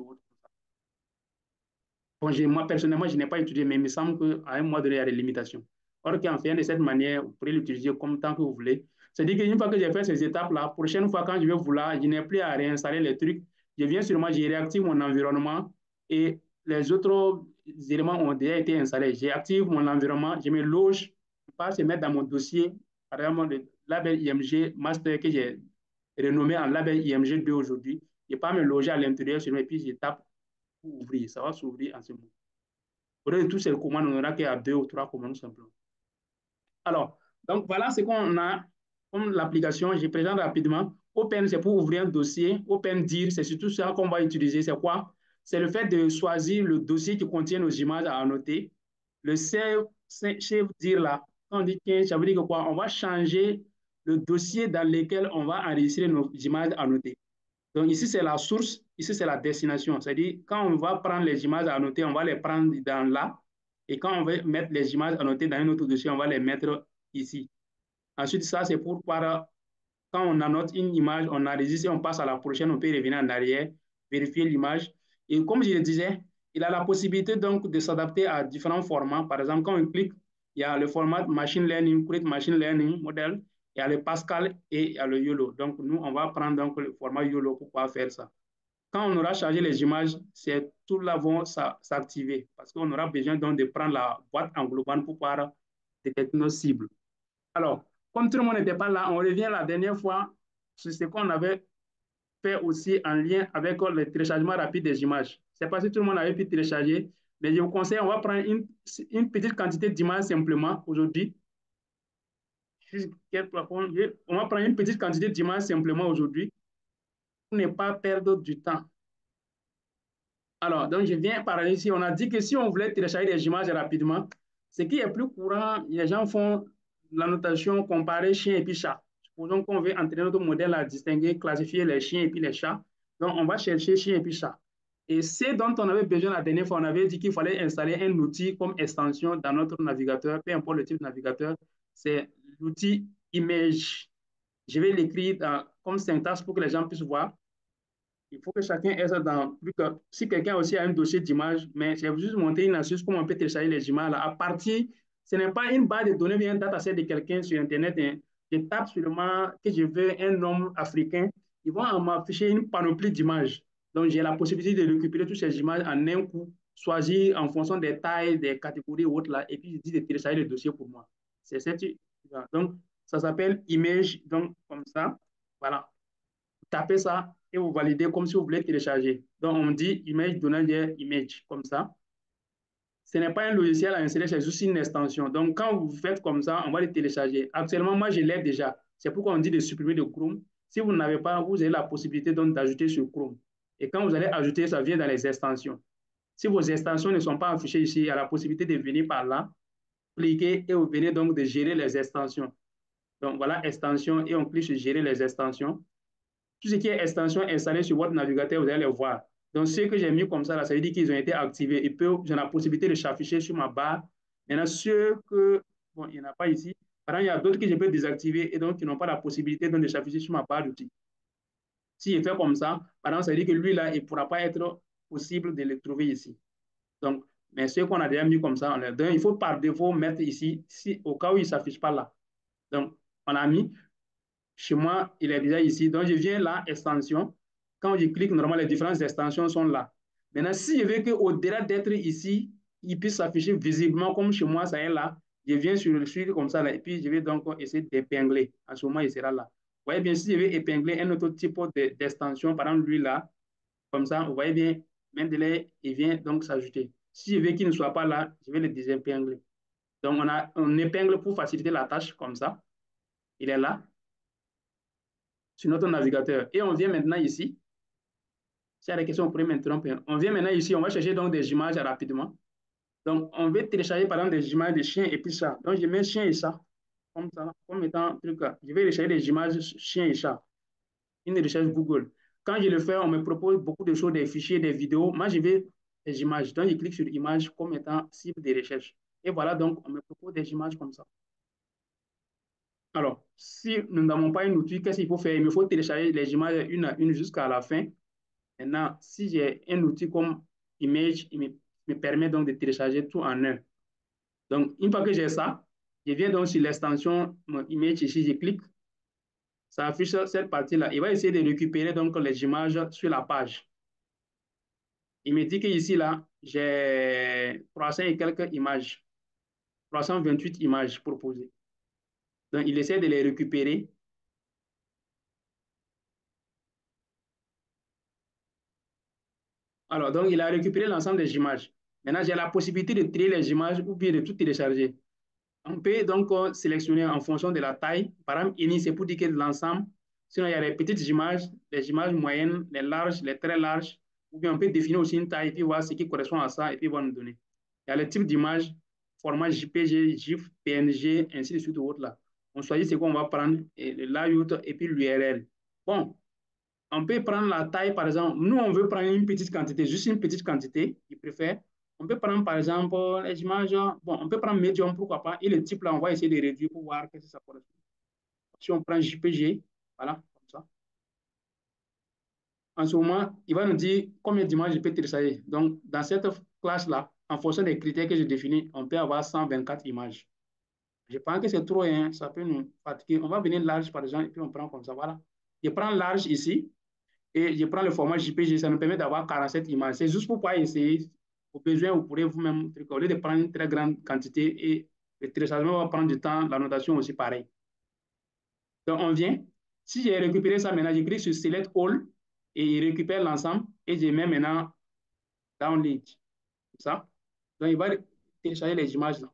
Bon, moi, personnellement, je n'ai pas étudié, mais il me semble qu'à un moment donné, il y a des limitations. Or, qu'en fait, de cette manière, vous pourrez l'utiliser comme tant que vous voulez. C'est-à-dire qu'une fois que j'ai fait ces étapes-là, prochaine fois, quand je vais vouloir, je n'ai plus à réinstaller les trucs. Je viens sur moi, je réactive mon environnement et les autres éléments ont déjà été installés. J'active mon environnement, je me loge, je passe et mettre dans mon dossier, par exemple, le label IMG Master que j'ai renommé en label IMG 2 aujourd'hui. Je ne vais pas me loger à l'intérieur sur moi et puis je tape pour ouvrir. Ça va s'ouvrir en ce moment. Au lieu de toutes ces commandes, on n'aura qu'à 2 ou 3 commandes simplement. Alors, donc voilà ce qu'on a comme l'application. Je présente rapidement. Open, c'est pour ouvrir un dossier. Open Dir, c'est surtout ça qu'on va utiliser. C'est quoi? C'est le fait de choisir le dossier qui contient nos images à annoter. Le Save Dir là, quand on dit que ça veut dire que quoi? On va changer le dossier dans lequel on va enregistrer nos images à annoter. Donc ici, c'est la source, ici, c'est la destination. C'est-à-dire, quand on va prendre les images à annoter, on va les prendre dans là. Et quand on veut mettre les images à annoter dans un autre dossier, on va les mettre ici. Ensuite, ça, c'est pour quand on annote une image, on enregistre et on passe à la prochaine, on peut revenir en arrière, vérifier l'image. Et comme je le disais, il a la possibilité donc de s'adapter à différents formats. Par exemple, quand on clique, il y a le format Machine Learning, Create Machine Learning Model, il y a le Pascal et il y a le YOLO. Donc, nous, on va prendre donc le format YOLO pour pouvoir faire ça. Quand on aura chargé les images, c'est tout là vont s'activer parce qu'on aura besoin donc de prendre la boîte englobante pour pouvoir détecter nos cibles. Alors, comme tout le monde n'était pas là, on revient la dernière fois sur ce qu'on avait fait aussi en lien avec le téléchargement rapide des images. Je ne sais pas si tout le monde avait pu télécharger, mais je vous conseille, on va prendre une petite quantité d'images simplement aujourd'hui. On va prendre une petite quantité d'images simplement aujourd'hui pour ne pas perdre du temps. Alors, donc je viens parler ici. On a dit que si on voulait télécharger des images rapidement, ce qui est plus courant, les gens font la notation comparée chien et puis chat. Supposons qu'on veut entraîner notre modèle à distinguer, classifier les chiens et puis les chats. Donc, on va chercher chien et puis chat. Et ce dont on avait besoin la dernière fois, on avait dit qu'il fallait installer un outil comme extension dans notre navigateur, peu importe le type de navigateur, c'est l'outil Image. Je vais l'écrire comme syntaxe pour que les gens puissent voir. Il faut que chacun ait ça dans. Si quelqu'un aussi a un dossier d'images, mais je vais juste montrer une astuce comment on peut télécharger les images là. À partir, ce n'est pas une base de données bien un dataset de quelqu'un sur Internet. Hein. Je tape seulement que je veux un homme africain. Ils vont m'afficher une panoplie d'images. Donc, j'ai la possibilité de récupérer toutes ces images en un coup, choisir en fonction des tailles, des catégories ou autres là, et puis je dis de télécharger le dossier pour moi. C'est cette. Donc, ça s'appelle Image, donc comme ça. Voilà. Tapez ça et vous validez comme si vous voulez télécharger. Donc, on dit image donner image comme ça. Ce n'est pas un logiciel à insérer, c'est juste une extension. Donc, quand vous faites comme ça, on va le télécharger. Actuellement, moi, je l'ai déjà. C'est pourquoi on dit de supprimer de Chrome. Si vous n'avez pas, vous avez la possibilité donc d'ajouter sur Chrome. Et quand vous allez ajouter, ça vient dans les extensions. Si vos extensions ne sont pas affichées ici, il y a la possibilité de venir par là, cliquer et vous venez donc de gérer les extensions. Donc, voilà, extension, et on clique sur gérer les extensions. Tout ce qui est extension installée sur votre navigateur, vous allez les voir. Donc, ce que j'ai mis comme ça, là, ça veut dire qu'ils ont été activés. J'ai la possibilité de s'afficher sur ma barre. Maintenant, ceux que, bon, il n'y en a pas ici. Par exemple, il y a d'autres que je peux désactiver et donc qui n'ont pas la possibilité donc, de s'afficher sur ma barre d'outils. Si je fais comme ça, par exemple, ça veut dire que lui, là, il ne pourra pas être possible de le trouver ici. Donc, mais ceux qu'on a déjà mis comme ça, donc, il faut par défaut mettre ici, si, au cas où il ne s'affiche pas là. Donc, on a mis. Chez moi, il est déjà ici. Donc, je viens là, extension. Quand je clique, normalement, les différentes extensions sont là. Maintenant, si je veux qu'au-delà d'être ici, il puisse s'afficher visiblement comme chez moi, ça est là, je viens sur le suivre comme ça, là, et puis je vais donc essayer d'épingler. À ce moment, il sera là. Vous voyez bien, si je veux épingler un autre type d'extension, par exemple, lui là, comme ça, vous voyez bien, Mendeley, il vient donc s'ajouter. Si je veux qu'il ne soit pas là, je vais le désépingler. Donc, on épingle pour faciliter la tâche, comme ça. Il est là sur notre navigateur. Et on vient maintenant ici. S'il y a des questions, on pourrait m'interrompre. On vient maintenant ici, on va chercher donc des images rapidement. Donc, on veut télécharger par exemple des images de chiens et puis chat. Donc, je mets chien et chat, comme ça, comme étant truc. Je vais rechercher des images chien et chat. Une recherche Google. Quand je le fais, on me propose beaucoup de choses, des fichiers, des vidéos. Moi, je vais des images. Donc, je clique sur images comme étant cible de recherche. Et voilà, donc, on me propose des images comme ça. Alors, si nous n'avons pas un outil, qu'est-ce qu'il faut faire? Il me faut télécharger les images une à une jusqu'à la fin. Maintenant, si j'ai un outil comme Image, il me me permet donc de télécharger tout en un. Donc, une fois que j'ai ça, je viens donc sur l'extension mon image ici, je clique, ça affiche cette partie-là. Il va essayer de récupérer donc les images sur la page. Il me dit qu'ici, là, j'ai 300 et quelques images, 328 images proposées. Donc, il essaie de les récupérer. Alors, donc, il a récupéré l'ensemble des images. Maintenant, j'ai la possibilité de trier les images ou bien de tout télécharger. On peut donc sélectionner en fonction de la taille. Par exemple, ini, c'est pour dire que l'ensemble. Sinon, il y a les petites images, les images moyennes, les larges, les très larges. Ou bien on peut définir aussi une taille et puis voir ce qui correspond à ça et puis voir nous donner. Il y a le type d'image, format JPG, GIF, PNG, ainsi de suite ou autre là. On choisit ce qu'on va prendre, et le layout et puis l'URL. Bon, on peut prendre la taille, par exemple. Nous, on veut prendre une petite quantité, juste une petite quantité, il préfère. On peut prendre, par exemple, les images. Bon, on peut prendre médium, pourquoi pas. Et le type, là, on va essayer de réduire pour voir qu'est-ce que ça correspond. Si on prend JPG, voilà, comme ça. En ce moment, il va nous dire combien d'images je peux télécharger. Donc, dans cette classe-là, en fonction des critères que je définis, on peut avoir 124 images. Je pense que c'est trop, hein, ça peut nous fatiguer. On va venir large, par exemple, et puis on prend comme ça, voilà. Je prends large ici. Et je prends le format JPG, ça nous permet d'avoir 47 images. C'est juste pour pouvoir essayer. Au besoin, vous pourrez vous-même, au lieu de prendre une très grande quantité, et le téléchargement va prendre du temps, la notation aussi pareil. Donc, on vient. Si j'ai récupéré ça maintenant, je clique sur Select All et il récupère l'ensemble et je mets maintenant Download. Ça. Donc, il va télécharger les images là.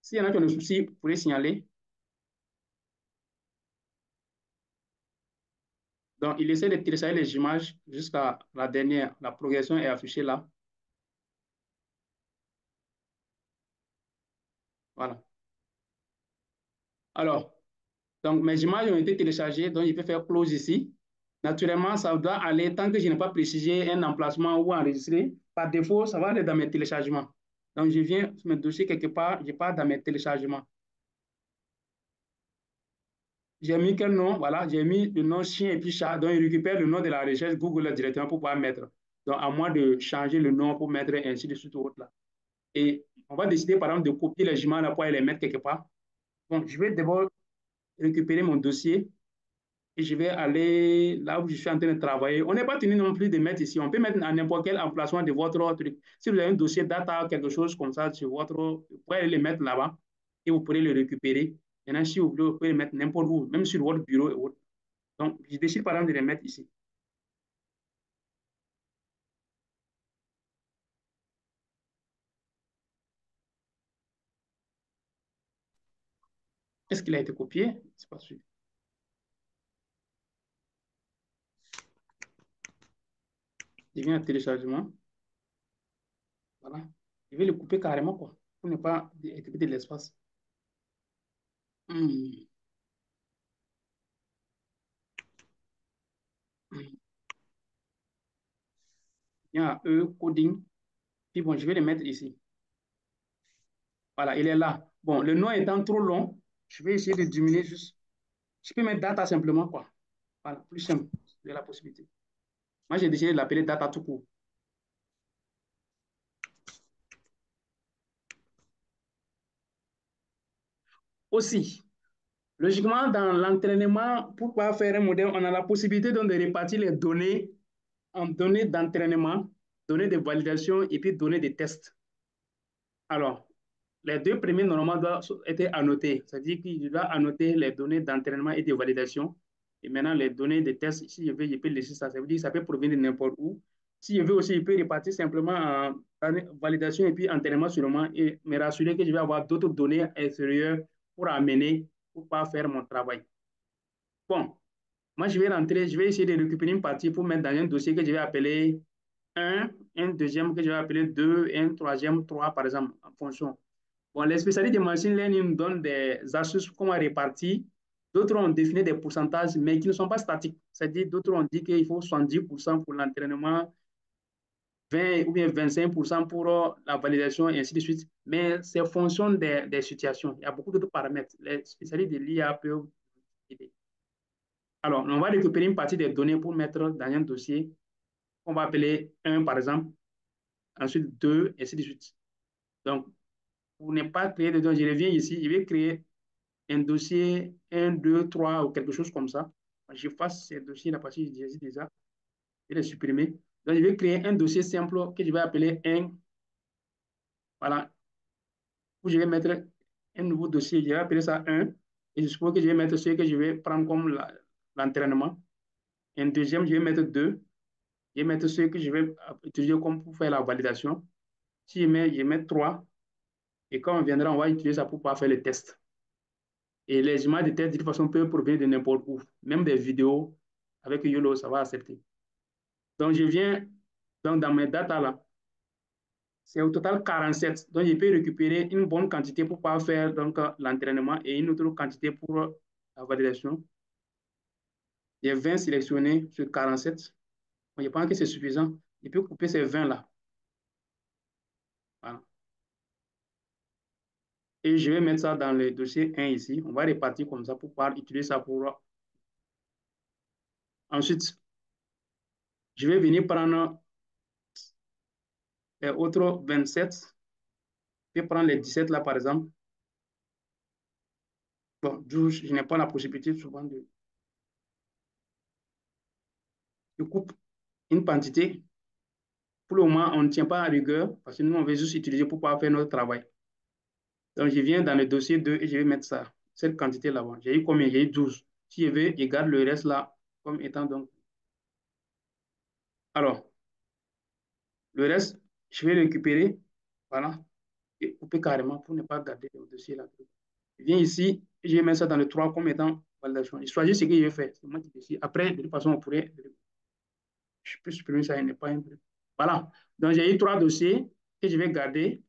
S'il y en a qui ont des soucis, vous pouvez signaler. Donc, il essaie de télécharger les images jusqu'à la dernière. La progression est affichée là. Voilà. Alors, donc mes images ont été téléchargées, donc je peux faire close ici. Naturellement, ça doit aller, tant que je n'ai pas précisé un emplacement ou enregistré, par défaut, ça va aller dans mes téléchargements. Donc, je viens sur mes dossiers quelque part, je pars dans mes téléchargements. J'ai mis quel nom? Voilà, j'ai mis le nom chien et puis chat, donc il récupère le nom de la recherche Google directement pour pouvoir mettre. Donc, à moi de changer le nom pour mettre ainsi de suite au autre là. Et on va décider, par exemple, de copier les images là pour aller les mettre quelque part. Donc, je vais d'abord récupérer mon dossier et je vais aller là où je suis en train de travailler. On n'est pas tenu non plus de mettre ici. On peut mettre à n'importe quel emplacement de votre truc. Si vous avez un dossier data, quelque chose comme ça sur votre, vous pouvez aller le mettre là-bas et vous pourrez le récupérer. Maintenant, si vous voulez, vous pouvez le mettre n'importe où, même sur votre bureau et autres. Donc, je décide par exemple de les mettre ici. Est-ce qu'il a été copié? C'est pas sûr. Je viens à téléchargement. Voilà. Je vais le couper carrément, quoi, pour ne pas occuper de l'espace. Hmm. Hmm. Il y a E, coding. Puis bon, je vais le mettre ici. Voilà, il est là. Bon, le nom étant trop long, je vais essayer de diminuer juste. Je peux mettre data simplement, quoi. Voilà, plus simple, de la possibilité. Moi, j'ai décidé de l'appeler data tout court. Aussi, logiquement, dans l'entraînement, pour pouvoir faire un modèle, on a la possibilité donc de répartir les données en données d'entraînement, données de validation et puis données de tests. Alors, les deux premiers, normalement, doivent être annotés. C'est-à-dire qu'il doit annoter les données d'entraînement et de validation. Et maintenant, les données de test, si je veux, je peux laisser ça. Ça veut dire que ça peut provenir de n'importe où. Si je veux aussi, je peux répartir simplement en validation et puis entraînement seulement et me rassurer que je vais avoir d'autres données inférieures pour amener, pour pas faire mon travail. Bon, moi, je vais rentrer, je vais essayer de récupérer une partie pour mettre dans un dossier que je vais appeler 1, un deuxième que je vais appeler 2, un troisième 3, par exemple, en fonction. Bon, les spécialistes de machine learning nous donnent des astuces pour comment répartir. D'autres ont défini des pourcentages, mais qui ne sont pas statiques. C'est-à-dire, d'autres ont dit qu'il faut 70% pour l'entraînement, 20 ou bien 25% pour la validation, et ainsi de suite. Mais c'est fonction des situations. Il y a beaucoup d'autres paramètres. Les spécialistes de l'IA peuvent aider. Alors, on va récupérer une partie des données pour mettre dans un dossier qu'on va appeler 1 par exemple, ensuite 2, et ainsi de suite. Donc, pour ne pas créer de donc je reviens ici, je vais créer un dossier 1, 2, 3 ou quelque chose comme ça. J'efface ces dossiers-là parce que j'ai déjà, je vais les supprimer. Donc, je vais créer un dossier simple que je vais appeler 1. Voilà, où je vais mettre un nouveau dossier, je vais appeler ça 1. Et je suppose que je vais mettre ce que je vais prendre comme l'entraînement. Un deuxième, je vais mettre 2. Je vais mettre ce que je vais utiliser comme pour faire la validation. Si je mets 3. Et quand on viendra, on va utiliser ça pour pouvoir faire le test. Et les images de test, de toute façon, peuvent provenir de n'importe où. Même des vidéos avec YOLO, ça va accepter. Donc, je viens donc, dans mes datas là. C'est au total 47. Donc, je peux récupérer une bonne quantité pour pouvoir faire l'entraînement et une autre quantité pour la validation. J'ai 20 sélectionnés sur 47. Bon, je pense que c'est suffisant. Je peux couper ces 20 là. Voilà. Et je vais mettre ça dans le dossier 1 ici. On va répartir comme ça pour pouvoir utiliser ça pour... Ensuite, je vais venir prendre les autres 27. Je vais prendre les 17 là, par exemple. Bon, 12, je n'ai pas la possibilité souvent de... Je coupe une quantité. Pour le moment, on ne tient pas à rigueur parce que nous, on veut juste utiliser pour pouvoir faire notre travail. Donc, je viens dans le dossier 2 et je vais mettre ça, cette quantité là-bas. J'ai eu combien? J'ai eu 12. Si je veux, je garde le reste là comme étant donc. Alors, le reste, je vais le récupérer. Voilà. Et couper carrément pour ne pas garder le dossier là. Je viens ici et je vais mettre ça dans le 3 comme étant validation. Je choisis ce que je vais faire. C'est moi qui décide. Après, de toute façon, on pourrait. Je peux supprimer ça, il n'est pas un truc. Voilà. Donc, j'ai eu 3 dossiers que je vais garder.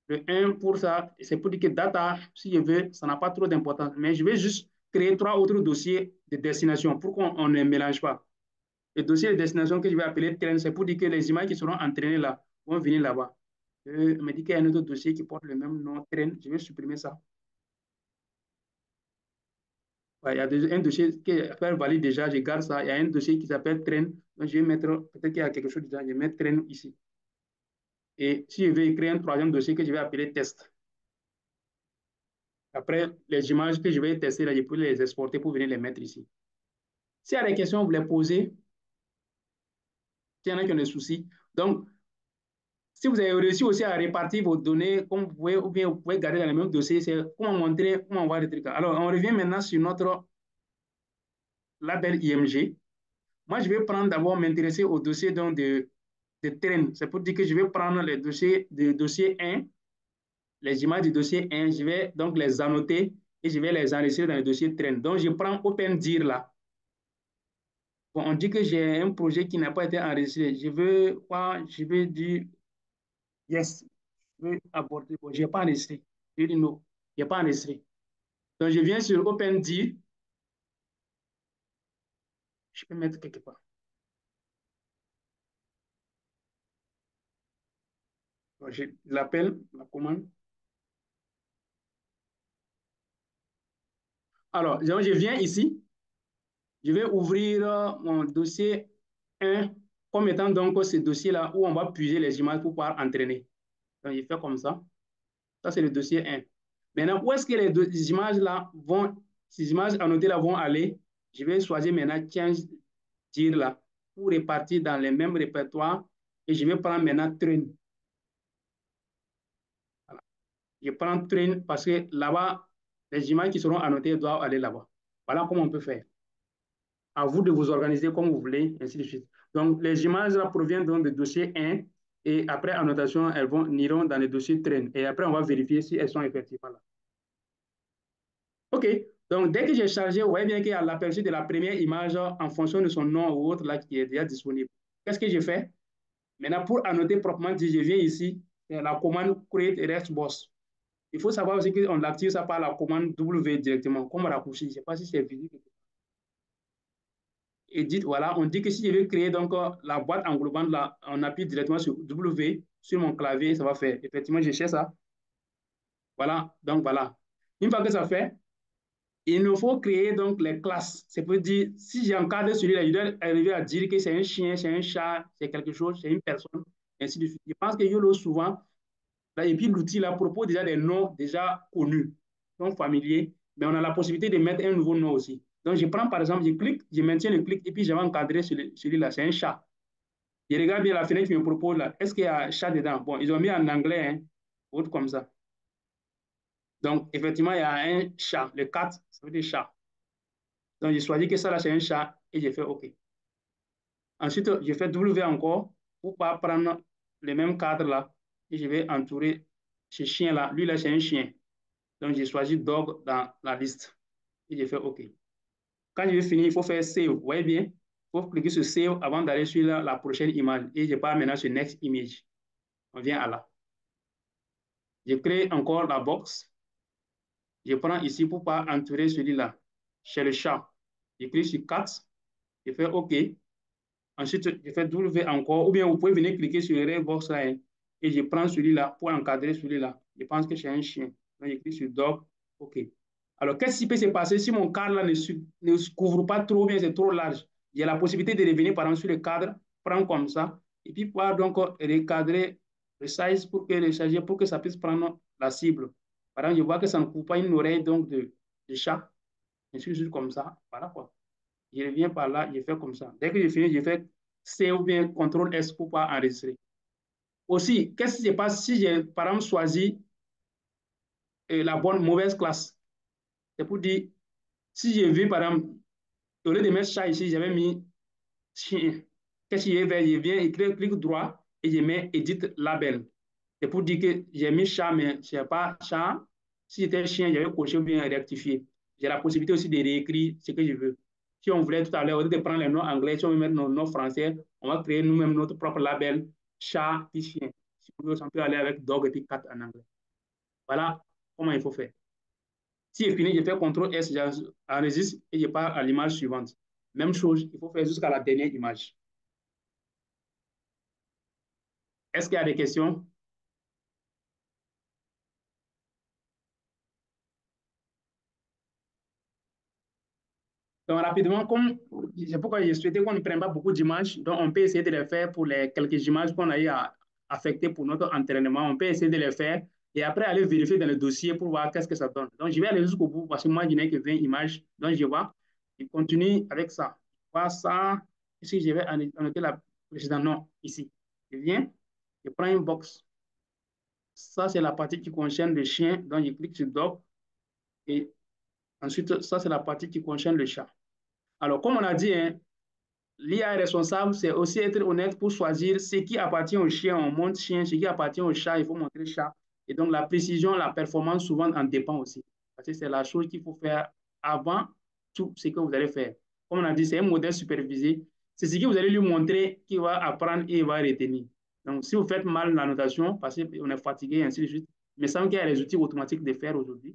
Le 1 pour ça, c'est pour dire que data, si je veux, ça n'a pas trop d'importance. Mais je vais juste créer 3 autres dossiers de destination pour qu'on ne mélange pas. Le dossier de destination que je vais appeler train, c'est pour dire que les images qui seront entraînées là vont venir là-bas. Je me dis qu'il y a un autre dossier qui porte le même nom, train. Je vais supprimer ça. Ouais, il y a un dossier qui est valide déjà, je garde ça. Il y a un dossier qui s'appelle train. Donc, je vais mettre, peut-être qu'il y a quelque chose dedans, je vais mettre train ici. Et si je vais créer un troisième dossier que je vais appeler test. Après, les images que je vais tester, là, je peux les exporter pour venir les mettre ici. S'il y a des questions, vous les posez. S'il y en a qui ont des soucis. Donc, si vous avez réussi aussi à répartir vos données, comme vous pouvez, ou bien vous pouvez garder dans le même dossier, c'est comment montrer, comment voir les trucs. Alors, on revient maintenant sur notre label IMG. Moi, je vais prendre d'abord m'intéresser au dossier donc, de train. C'est pour dire que je vais prendre les dossiers de dossier 1, les images du dossier 1, je vais donc les annoter et je vais les enregistrer dans le dossier train. Donc, je prends OpenDIR là. Bon, on dit que j'ai un projet qui n'a pas été enregistré. Je veux quoi? Je veux dire yes. Je veux aborder. Bon, je n'ai pas enregistré. Je dis non. Je n'ai pas enregistré. Donc, je viens sur OpenDIR. Je peux mettre quelque part. Donc, je l'appelle, la commande. Alors, je viens ici. Je vais ouvrir mon dossier 1 comme étant donc ce dossier-là où on va puiser les images pour pouvoir entraîner. Donc, je fais comme ça. Ça, c'est le dossier 1. Maintenant, où est-ce que les images-là vont, ces images annotées-là vont aller? Je vais choisir maintenant change dire là pour répartir dans les mêmes répertoires et je vais prendre maintenant train. Voilà. Je prends train parce que là-bas, les images qui seront annotées doivent aller là-bas. Voilà comment on peut faire. À vous de vous organiser comme vous voulez, ainsi de suite. Donc, les images là proviennent donc du dossier 1 et après annotation, elles iront dans le dossier train. Et après, on va vérifier si elles sont effectivement là. OK. Donc, dès que j'ai chargé, vous voyez bien qu'il y a l'aperçu de la première image en fonction de son nom ou autre là qui est déjà disponible. Qu'est-ce que j'ai fait? Maintenant, pour annoter proprement dit, je viens ici, c'est la commande create rest boss. Il faut savoir aussi qu'on active ça par la commande W directement, comme raccourci. Je ne sais pas si c'est visible. Et dites, voilà, on dit que si je veux créer donc la boîte englobante là, on appuie directement sur W sur mon clavier, ça va faire. Effectivement, je cherche ça. Voilà, donc voilà. Une fois que ça fait, Il nous faut créer donc les classes. C'est pour dire, si j'encadre celui-là, je dois arriver à dire que c'est un chien, c'est un chat, c'est quelque chose, c'est une personne, ainsi de suite. Je pense que YOLO, souvent, et puis l'outil là propose déjà des noms déjà connus, donc familiers, mais on a la possibilité de mettre un nouveau nom aussi. Donc je prends par exemple, je clique, je maintiens le clic et puis je vais encadrer celui-là, c'est un chat. Je regarde bien la fenêtre qui me propose là. Est-ce qu'il y a un chat dedans? Bon, ils ont mis en anglais, hein, autre comme ça. Donc, effectivement, il y a un chat. Le 4, ça veut dire chat. Donc, j'ai choisi que ça là, c'est un chat et j'ai fait OK. Ensuite, je fais W encore pour ne pas prendre le même cadre là et je vais entourer ce chien là. Lui là, c'est un chien. Donc, j'ai choisi dog dans la liste et j'ai fait OK. Quand je vais finir, il faut faire save. Vous voyez bien? Il faut cliquer sur save avant d'aller sur la prochaine image. Et je pars maintenant sur next image. On vient à là. Je crée encore la box. Je prends ici pour ne pas entourer celui-là. Chez le chat. Je clique sur 4. Je fais OK. Ensuite, je fais W encore. Ou bien vous pouvez venir cliquer sur le box là. Hein, et je prends celui-là pour encadrer celui-là. Je pense que c'est un chien. Donc, je clique sur dog. OK. Alors, qu'est-ce qui peut se passer si mon cadre là ne couvre pas trop bien, c'est trop large? J'ai la possibilité de revenir par exemple sur le cadre, prendre comme ça, et puis pouvoir donc recadrer le size pour que le charger pour que ça puisse prendre la cible. Par exemple, je vois que ça ne couvre pas une oreille donc de chat. Je suis juste comme ça. Voilà quoi. Je reviens par là, je fais comme ça. Dès que je finis, je fais C ou bien CTRL S pour pouvoir enregistrer. Aussi, qu'est-ce qui se passe si j'ai par exemple choisi la bonne mauvaise classe? C'est pour dire, si j'ai vu par exemple, au lieu de mettre chat ici, j'avais mis chien. Qu'est-ce que je vais? Je viens écrire clic droit et je mets Edit Label. C'est pour dire que j'ai mis chat, mais je n'ai pas chat. Si c'était chien, j'avais coché ou bien rectifié. J'ai la possibilité aussi de réécrire ce que je veux. Si on voulait tout à l'heure, au lieu de prendre les noms anglais, si on veut mettre nos noms français, on va créer nous-mêmes notre propre label, chat puis chien. Si on veut, on peut aller avec dog et puis cat en anglais. Voilà comment il faut faire. Si c'est fini, je fais CTRL S, j'enregistre et je pars à l'image suivante. Même chose, il faut faire jusqu'à la dernière image. Est-ce qu'il y a des questions? Donc, rapidement, c'est pourquoi j'ai souhaité qu'on ne prenne pas beaucoup d'images. Donc, on peut essayer de les faire pour les quelques images qu'on a eu à affecter pour notre entraînement. On peut essayer de les faire et après aller vérifier dans le dossier pour voir qu'est-ce que ça donne. Donc, je vais aller jusqu'au bout parce que moi, je n'ai que 20 images. Donc, je vois. Je continue avec ça. Je vois ça. Ici, je vais annoter la précédente. Non, ici. Je viens, je prends une box. Ça, c'est la partie qui concerne le chien. Donc, je clique sur Doc. Et ensuite, ça, c'est la partie qui concerne le chat. Alors, comme on a dit, hein, l'IA responsable, c'est aussi être honnête pour choisir ce qui appartient au chien, on montre chien, ce qui appartient au chat, il faut montrer chat. Et donc, la précision, la performance, souvent, en dépend aussi. Parce que c'est la chose qu'il faut faire avant tout ce que vous allez faire. Comme on a dit, c'est un modèle supervisé. C'est ce que vous allez lui montrer qu'il va apprendre et il va retenir. Donc, si vous faites mal la notation, parce qu'on est fatigué, et ainsi de suite, mais sans qu'il y ait les outils automatiques de faire aujourd'hui,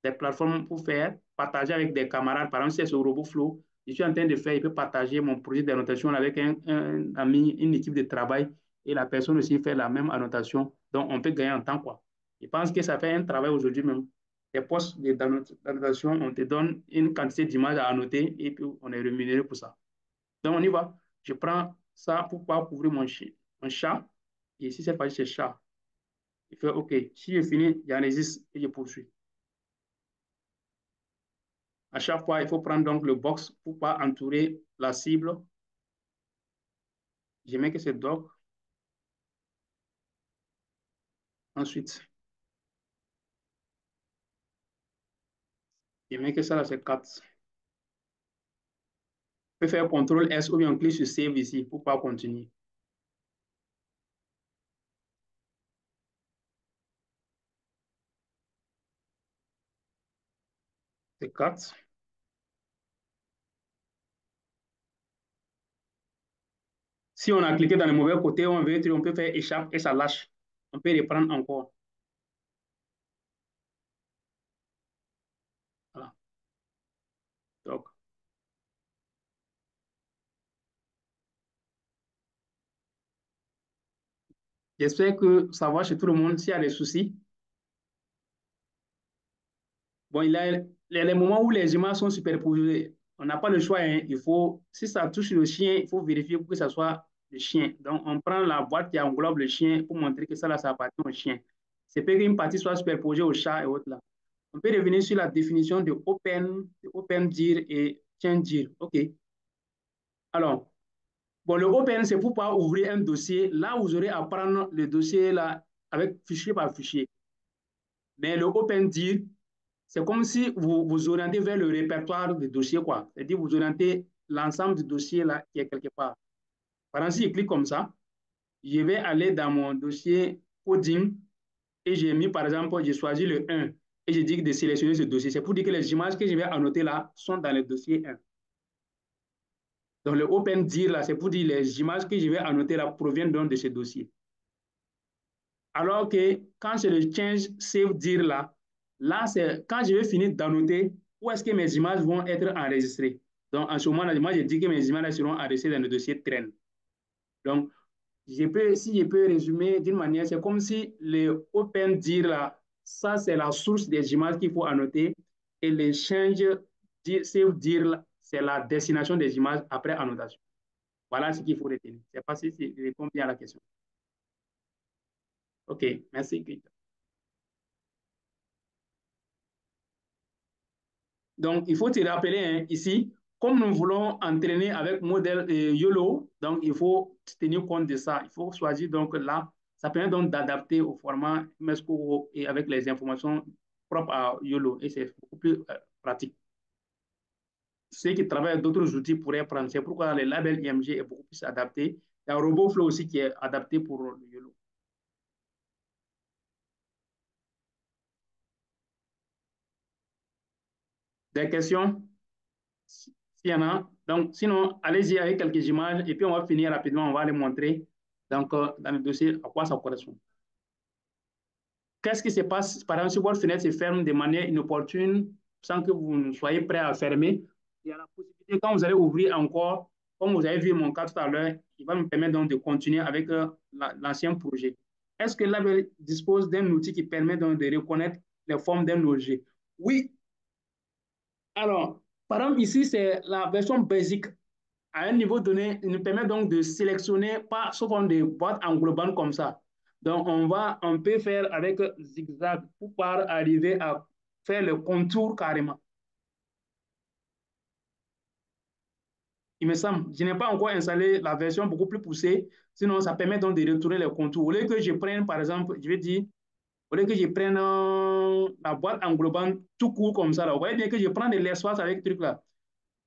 des plateformes pour faire, partager avec des camarades. Par exemple, si c'est sur RoboFlow, je suis en train de faire, il peut partager mon projet d'annotation avec un ami, une équipe de travail, et la personne aussi fait la même annotation. Donc, on peut gagner en temps, quoi. Je pense que ça fait un travail aujourd'hui même. Les postes d'annotation, on te donne une quantité d'images à annoter et puis on est rémunéré pour ça. Donc, on y va. Je prends ça pour pouvoir couvrir mon chat. Et ici, c'est pas c'est chat. Je fais OK. Si je finis, j'enregistre et je poursuis. À chaque fois, il faut prendre donc le box pour pas entourer la cible. Je mets que c'est doc. Ensuite, je mets que ça là, c'est 4. Je peux faire CTRL S ou bien on clique sur Save ici pour pas continuer. C'est 4. Si on a cliqué dans le mauvais côté, on peut faire échappe et ça lâche. On peut reprendre encore. Voilà. Donc, j'espère que ça va chez tout le monde. S'il y a des soucis, bon, les moments où les images sont superposées, on n'a pas le choix. Hein. Il faut, si ça touche le chien, il faut vérifier que ça soit le chien. Donc, on prend la boîte qui englobe le chien pour montrer que ça, là, ça appartient au chien. C'est pas qu'une partie soit superposée au chat et autres là. On peut revenir sur la définition de open dir et chain dir. OK. Alors, bon, le open, c'est pour pouvoir ouvrir un dossier. Là, vous aurez à prendre le dossier là avec fichier par fichier. Mais le open dir, c'est comme si vous vous orientez vers le répertoire des dossiers, quoi. C'est-à-dire vous orientez l'ensemble du dossier là qui est quelque part. Par exemple, si je clique comme ça, je vais aller dans mon dossier coding et j'ai mis, par exemple, j'ai choisi le 1 et je dis de sélectionner ce dossier. C'est pour dire que les images que je vais annoter là sont dans le dossier 1. Donc, le open dir là, c'est pour dire les images que je vais annoter là proviennent donc de ce dossier. Alors que quand c'est le change save dir là, là, c'est quand je vais finir d'annoter où est-ce que mes images vont être enregistrées. Donc, en ce moment-là, moi, je dis que mes images seront enregistrées dans le dossier train. Donc, si je peux résumer d'une manière, c'est comme si le open dir là, ça, c'est la source des images qu'il faut annoter et le change save dir là, c'est la destination des images après annotation. Voilà ce qu'il faut retenir. Je ne sais pas si je réponds bien à la question. OK, merci. Donc, il faut te rappeler hein, ici, comme nous voulons entraîner avec modèle YOLO, donc il faut tenir compte de ça. Il faut choisir donc là, ça permet donc d'adapter au format MESCO et avec les informations propres à YOLO et c'est beaucoup plus pratique. Ceux qui travaillent avec d'autres outils pourraient prendre. C'est pourquoi le label IMG est beaucoup plus adapté. Il y a RoboFlow aussi qui est adapté pour le YOLO. Des questions? S'il y en a. Donc, sinon, allez-y avec quelques images et puis on va finir rapidement, on va les montrer. Donc, dans le dossier, à quoi ça correspond. Qu'est-ce qui se passe, par exemple, si votre fenêtre se ferme de manière inopportune, sans que vous ne soyez prêt à fermer, il y a la possibilité, quand vous allez ouvrir encore, comme vous avez vu mon cas tout à l'heure, il va me permettre donc de continuer avec l'ancien projet. Est-ce que Label dispose d'un outil qui permet donc de reconnaître les formes d'un objet? Oui. Alors, par exemple, ici, c'est la version basique. À un niveau donné, il nous permet donc de sélectionner pas sous forme de boîte englobante comme ça. Donc, on peut faire avec zigzag pour pouvoir arriver à faire le contour carrément. Il me semble, je n'ai pas encore installé la version beaucoup plus poussée, sinon ça permet donc de retourner les contours. Au lieu que je prenne, par exemple, je vais dire, au lieu que je prenne la boîte englobante tout court comme ça, là, vous voyez bien que je prends de l'espace avec ce truc-là.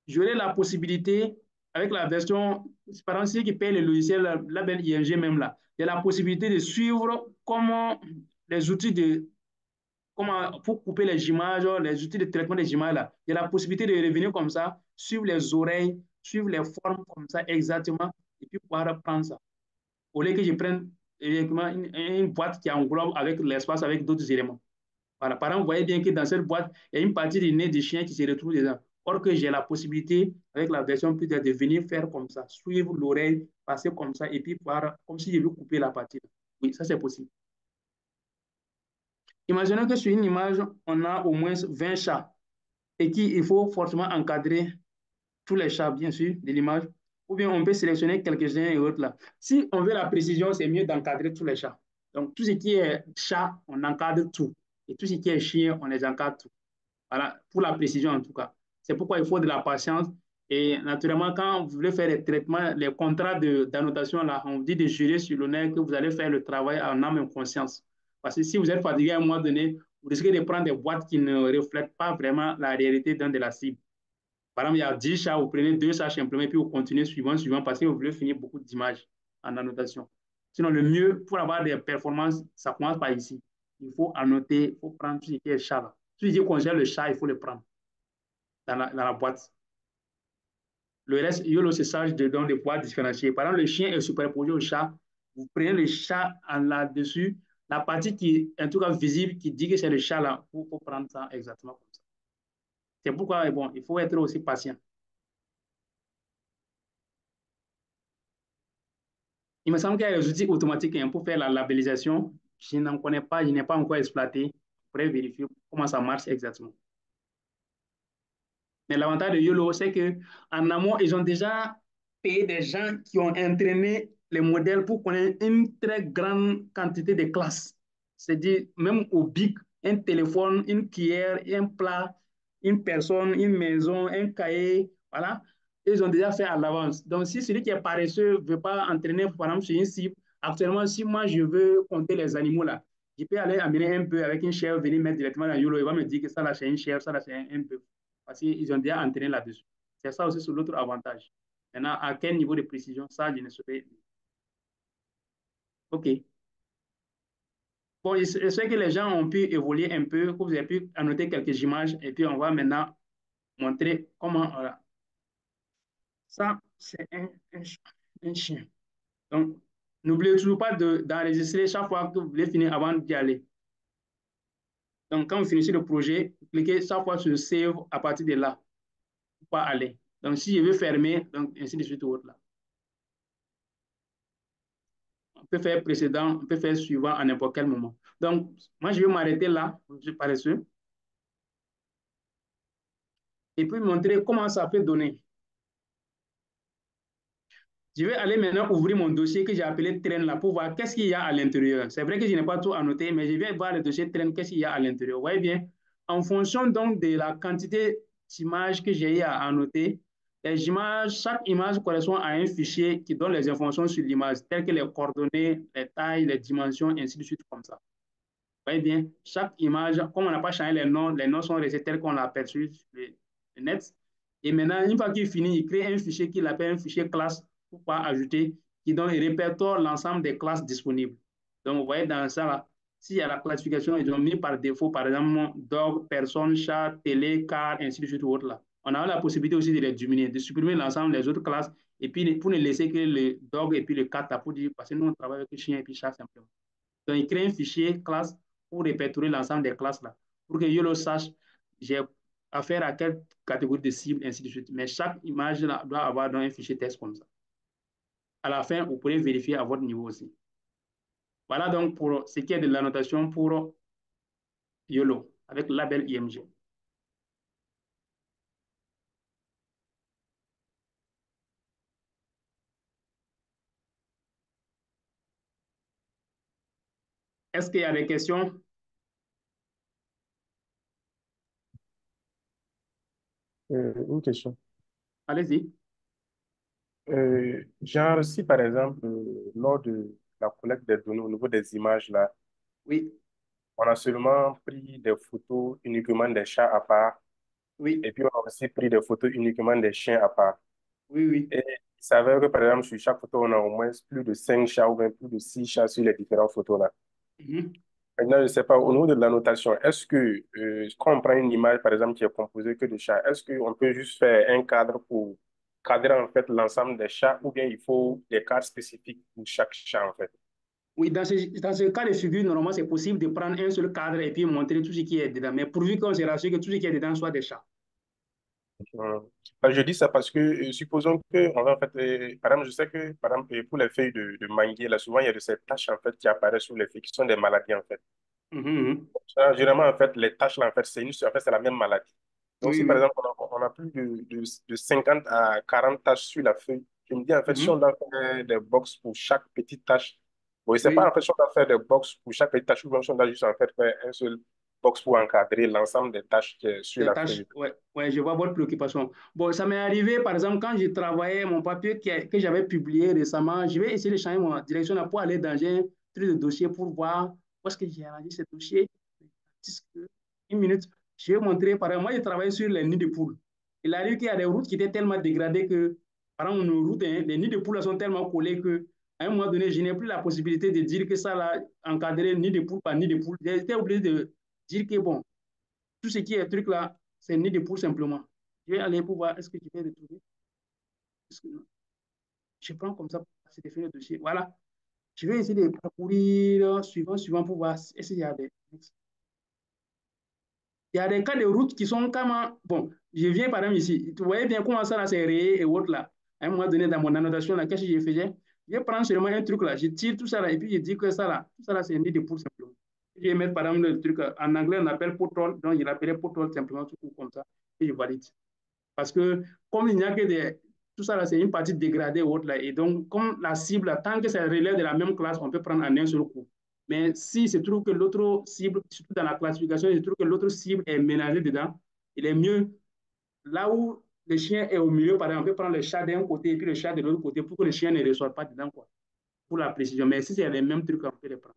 J'aurai la possibilité, avec la version, par exemple, ceux qui payent le logiciel, la label ING même là, il y a la possibilité de suivre comment les outils de, comment, pour couper les images, les outils de traitement des images là, il y a la possibilité de revenir comme ça, suivre les oreilles, suivre les formes comme ça exactement, et puis pouvoir prendre ça. Au lieu que je prenne une boîte qui englobe avec l'espace, avec d'autres éléments. Voilà. Par exemple, vous voyez bien que dans cette boîte, il y a une partie du nez du chien qui se retrouve dedans. Or que j'ai la possibilité, avec la version peut-être, de venir faire comme ça, suivre l'oreille, passer comme ça, et puis voir comme si je veux couper la partie. Oui, ça c'est possible. Imaginons que sur une image, on a au moins 20 chats et qu'il faut forcément encadrer tous les chats, bien sûr, de l'image. Ou bien on peut sélectionner quelques-uns et autres là. Si on veut la précision, c'est mieux d'encadrer tous les chats. Donc, tout ce qui est chat, on encadre tout. Et tout ce qui est chien, on les encadre tout. Voilà, pour la précision en tout cas. C'est pourquoi il faut de la patience. Et naturellement, quand vous voulez faire les traitements, les contrats d'annotation, là, on vous dit de jurer sur l'honneur que vous allez faire le travail en âme et conscience. Parce que si vous êtes fatigué à un moment donné, vous risquez de prendre des boîtes qui ne reflètent pas vraiment la réalité d'un de la cible. Par exemple, il y a 10 chats, vous prenez 2 chats simplement et puis vous continuez suivant, parce que vous voulez finir beaucoup d'images en annotation. Sinon, le mieux pour avoir des performances, ça commence par ici. Il faut annoter, il faut prendre tout ce qui est chat là. Tout ce qui congèle le chat, il faut le prendre dans la boîte. Le reste, YOLO se charge de pouvoir différencier. Par exemple, le chien est superposé au chat. Vous prenez le chat en là-dessus. La partie qui est en tout cas visible, qui dit que c'est le chat là, il faut prendre ça exactement comme ça. C'est pourquoi, bon, il faut être aussi patient. Il me semble qu'il y a des outils automatiques hein, pour faire la labellisation. Je n'en connais pas, je n'ai pas encore exploité. Je pourrais vérifier comment ça marche exactement. Mais l'avantage de YOLO, c'est qu'en amont, ils ont déjà payé des gens qui ont entraîné les modèles pour qu'on ait une très grande quantité de classes. C'est-à-dire, même au BIC, un téléphone, une cuillère, un plat, une personne, une maison, un cahier, voilà. Ils ont déjà fait à l'avance. Donc, si celui qui est paresseux ne veut pas entraîner, par exemple, sur une cible, actuellement, si moi, je veux compter les animaux là, je peux aller amener un peu avec une chèvre, venir mettre directement dans YOLO. Il va me dire que ça, là, c'est une chèvre, ça, là, c'est un peu. Parce qu'ils ont déjà entraîné là-dessus. C'est ça aussi, c'est l'autre avantage. Maintenant, à quel niveau de précision, ça, je ne saurais. OK. Bon, je sais que les gens ont pu évoluer un peu, que vous avez pu annoter quelques images, et puis on va maintenant montrer comment. Voilà. Ça, c'est un chien. Donc, n'oubliez toujours pas d'enregistrer chaque fois que vous voulez finir avant d'y aller. Donc, quand vous finissez le projet, cliquez chaque fois sur Save à partir de là, pour pas aller. Donc, si je veux fermer, donc ainsi de suite ou autre là. On peut faire précédent, on peut faire suivant à n'importe quel moment. Donc, moi, je vais m'arrêter là, je suis paresseux, et puis montrer comment ça peut donner. Je vais aller maintenant ouvrir mon dossier que j'ai appelé Train là pour voir qu'est-ce qu'il y a à l'intérieur. C'est vrai que je n'ai pas tout annoté, mais je vais voir le dossier Train, qu'est-ce qu'il y a à l'intérieur. Vous voyez bien, en fonction donc de la quantité d'images que j'ai à annoter, les images, chaque image correspond à un fichier qui donne les informations sur l'image, telles que les coordonnées, les tailles, les dimensions, ainsi de suite, comme ça. Vous voyez bien, chaque image, comme on n'a pas changé les noms sont restés tels qu'on l'a aperçu sur le net. Et maintenant, une fois qu'il finit, il crée un fichier qu'il appelle un fichier classe pour pouvoir ajouter, qui donne et répertoire l'ensemble des classes disponibles. Donc, vous voyez dans ça, là, s'il y a la classification, ils ont mis par défaut, par exemple, dog, personne, chat, télé, car, ainsi de suite ou autre là. On a la possibilité aussi de les diminuer, de supprimer l'ensemble des autres classes, et puis pour ne laisser que le dog et puis le cat, là, pour dire, parce que nous, on travaille avec le chien et puis chat simplement. Donc, il crée un fichier classe pour répertorier l'ensemble des classes là, pour que YOLO sache j'ai affaire à quelle catégorie de cible, ainsi de suite. Mais chaque image là, doit avoir dans un fichier test comme ça. À la fin, vous pourrez vérifier à votre niveau aussi. Voilà donc pour ce qui est de l'annotation pour YOLO avec le label IMG. Est-ce qu'il y a des questions? Une question. Allez-y. Genre, si par exemple, lors de la collecte des données au niveau des images, là, Oui, on a seulement pris des photos uniquement des chats à part, oui, et puis on a aussi pris des photos uniquement des chiens à part. oui, oui. Et il s'avère que par exemple, sur chaque photo, on a au moins plus de 5 chats ou bien plus de 6 chats sur les différentes photos là. Mhm. Maintenant, je ne sais pas, au niveau de la notation, est-ce que quand on prend une image, par exemple, qui est composée que de chats, est-ce qu'on peut juste faire un cadre pour cadrer en fait l'ensemble des chats ou bien il faut des cadres spécifiques pour chaque chat en fait? Oui, dans ce cas de figure, normalement, c'est possible de prendre un seul cadre et puis montrer tout ce qui est dedans. Mais pourvu qu'on se rassure que tout ce qui est dedans soit des chats. Hum. Enfin, je dis ça parce que supposons que on va en fait, par exemple, je sais que par exemple pour les feuilles de manguier, là, souvent il y a de ces taches en fait qui apparaissent sur les feuilles qui sont des maladies en fait. Mhm. Généralement, en fait, les taches là, en fait, en fait, c'est la même maladie. Donc, Oui, si par oui. exemple, on a plus de 50 à 40 taches sur la feuille, je me dis, en fait, si on Mhm. doit faire des box pour chaque petite tache, bon, je ne sais pas, Oui. en fait, si on doit faire des box pour chaque petite tache ou bien si on doit juste, en fait, faire un seul box pour encadrer l'ensemble des taches qui est sur Des la tâches, feuille. ouais, ouais, je vois votre préoccupation. Bon, ça m'est arrivé, par exemple, quand j'ai travaillé mon papier que j'avais publié récemment, je vais essayer de changer mon direction là pour aller dans un truc de dossier pour voir où est-ce que j'ai arrangé ce dossier. Une minute, je vais montrer, par exemple, moi, j'ai travaillé sur les nids de poules. Il arrive qu'il y a des routes qui étaient tellement dégradées que, par exemple, nos routes, hein, les nids de poules sont tellement collés que, à un moment donné, je n'ai plus la possibilité de dire que ça, là, encadré nid de poule par nid de poule. J'ai été obligé de dire que, bon, tout ce qui est truc là, c'est nid de poule simplement. Je vais aller pour voir, est-ce que je vais retrouver. Je prends comme ça, c'est définir le dossier. Voilà. Je vais essayer de parcourir suivant pour voir est-ce qu'il y a des. Il y a des cas de route qui sont comme. Bon, je viens par exemple ici. Tu voyez bien comment ça là, c'est rayé et autres là. À un moment donné, dans mon annotation, là, qu'est-ce que je faisais? Je prends seulement un truc là, je tire tout ça là, et puis je dis que ça là, tout ça là, c'est un nid de poule simplement. Je vais mettre par exemple le truc, en anglais, on appelle potol, donc je l'appelais potol simplement, tout comme ça, et je valide. Parce que comme il n'y a que des... Tout ça, c'est une partie dégradée ou autre. Là. Et donc, comme la cible, tant que ça relève de la même classe, on peut prendre en un seul coup. Mais si se trouve que l'autre cible, surtout dans la classification, il se trouve que l'autre cible est ménagée dedans, il est mieux là où le chien est au milieu, par exemple, on peut prendre le chat d'un côté et puis le chat de l'autre côté pour que le chien ne ressorte pas dedans, quoi, pour la précision. Mais si c'est les mêmes trucs, on peut les prendre.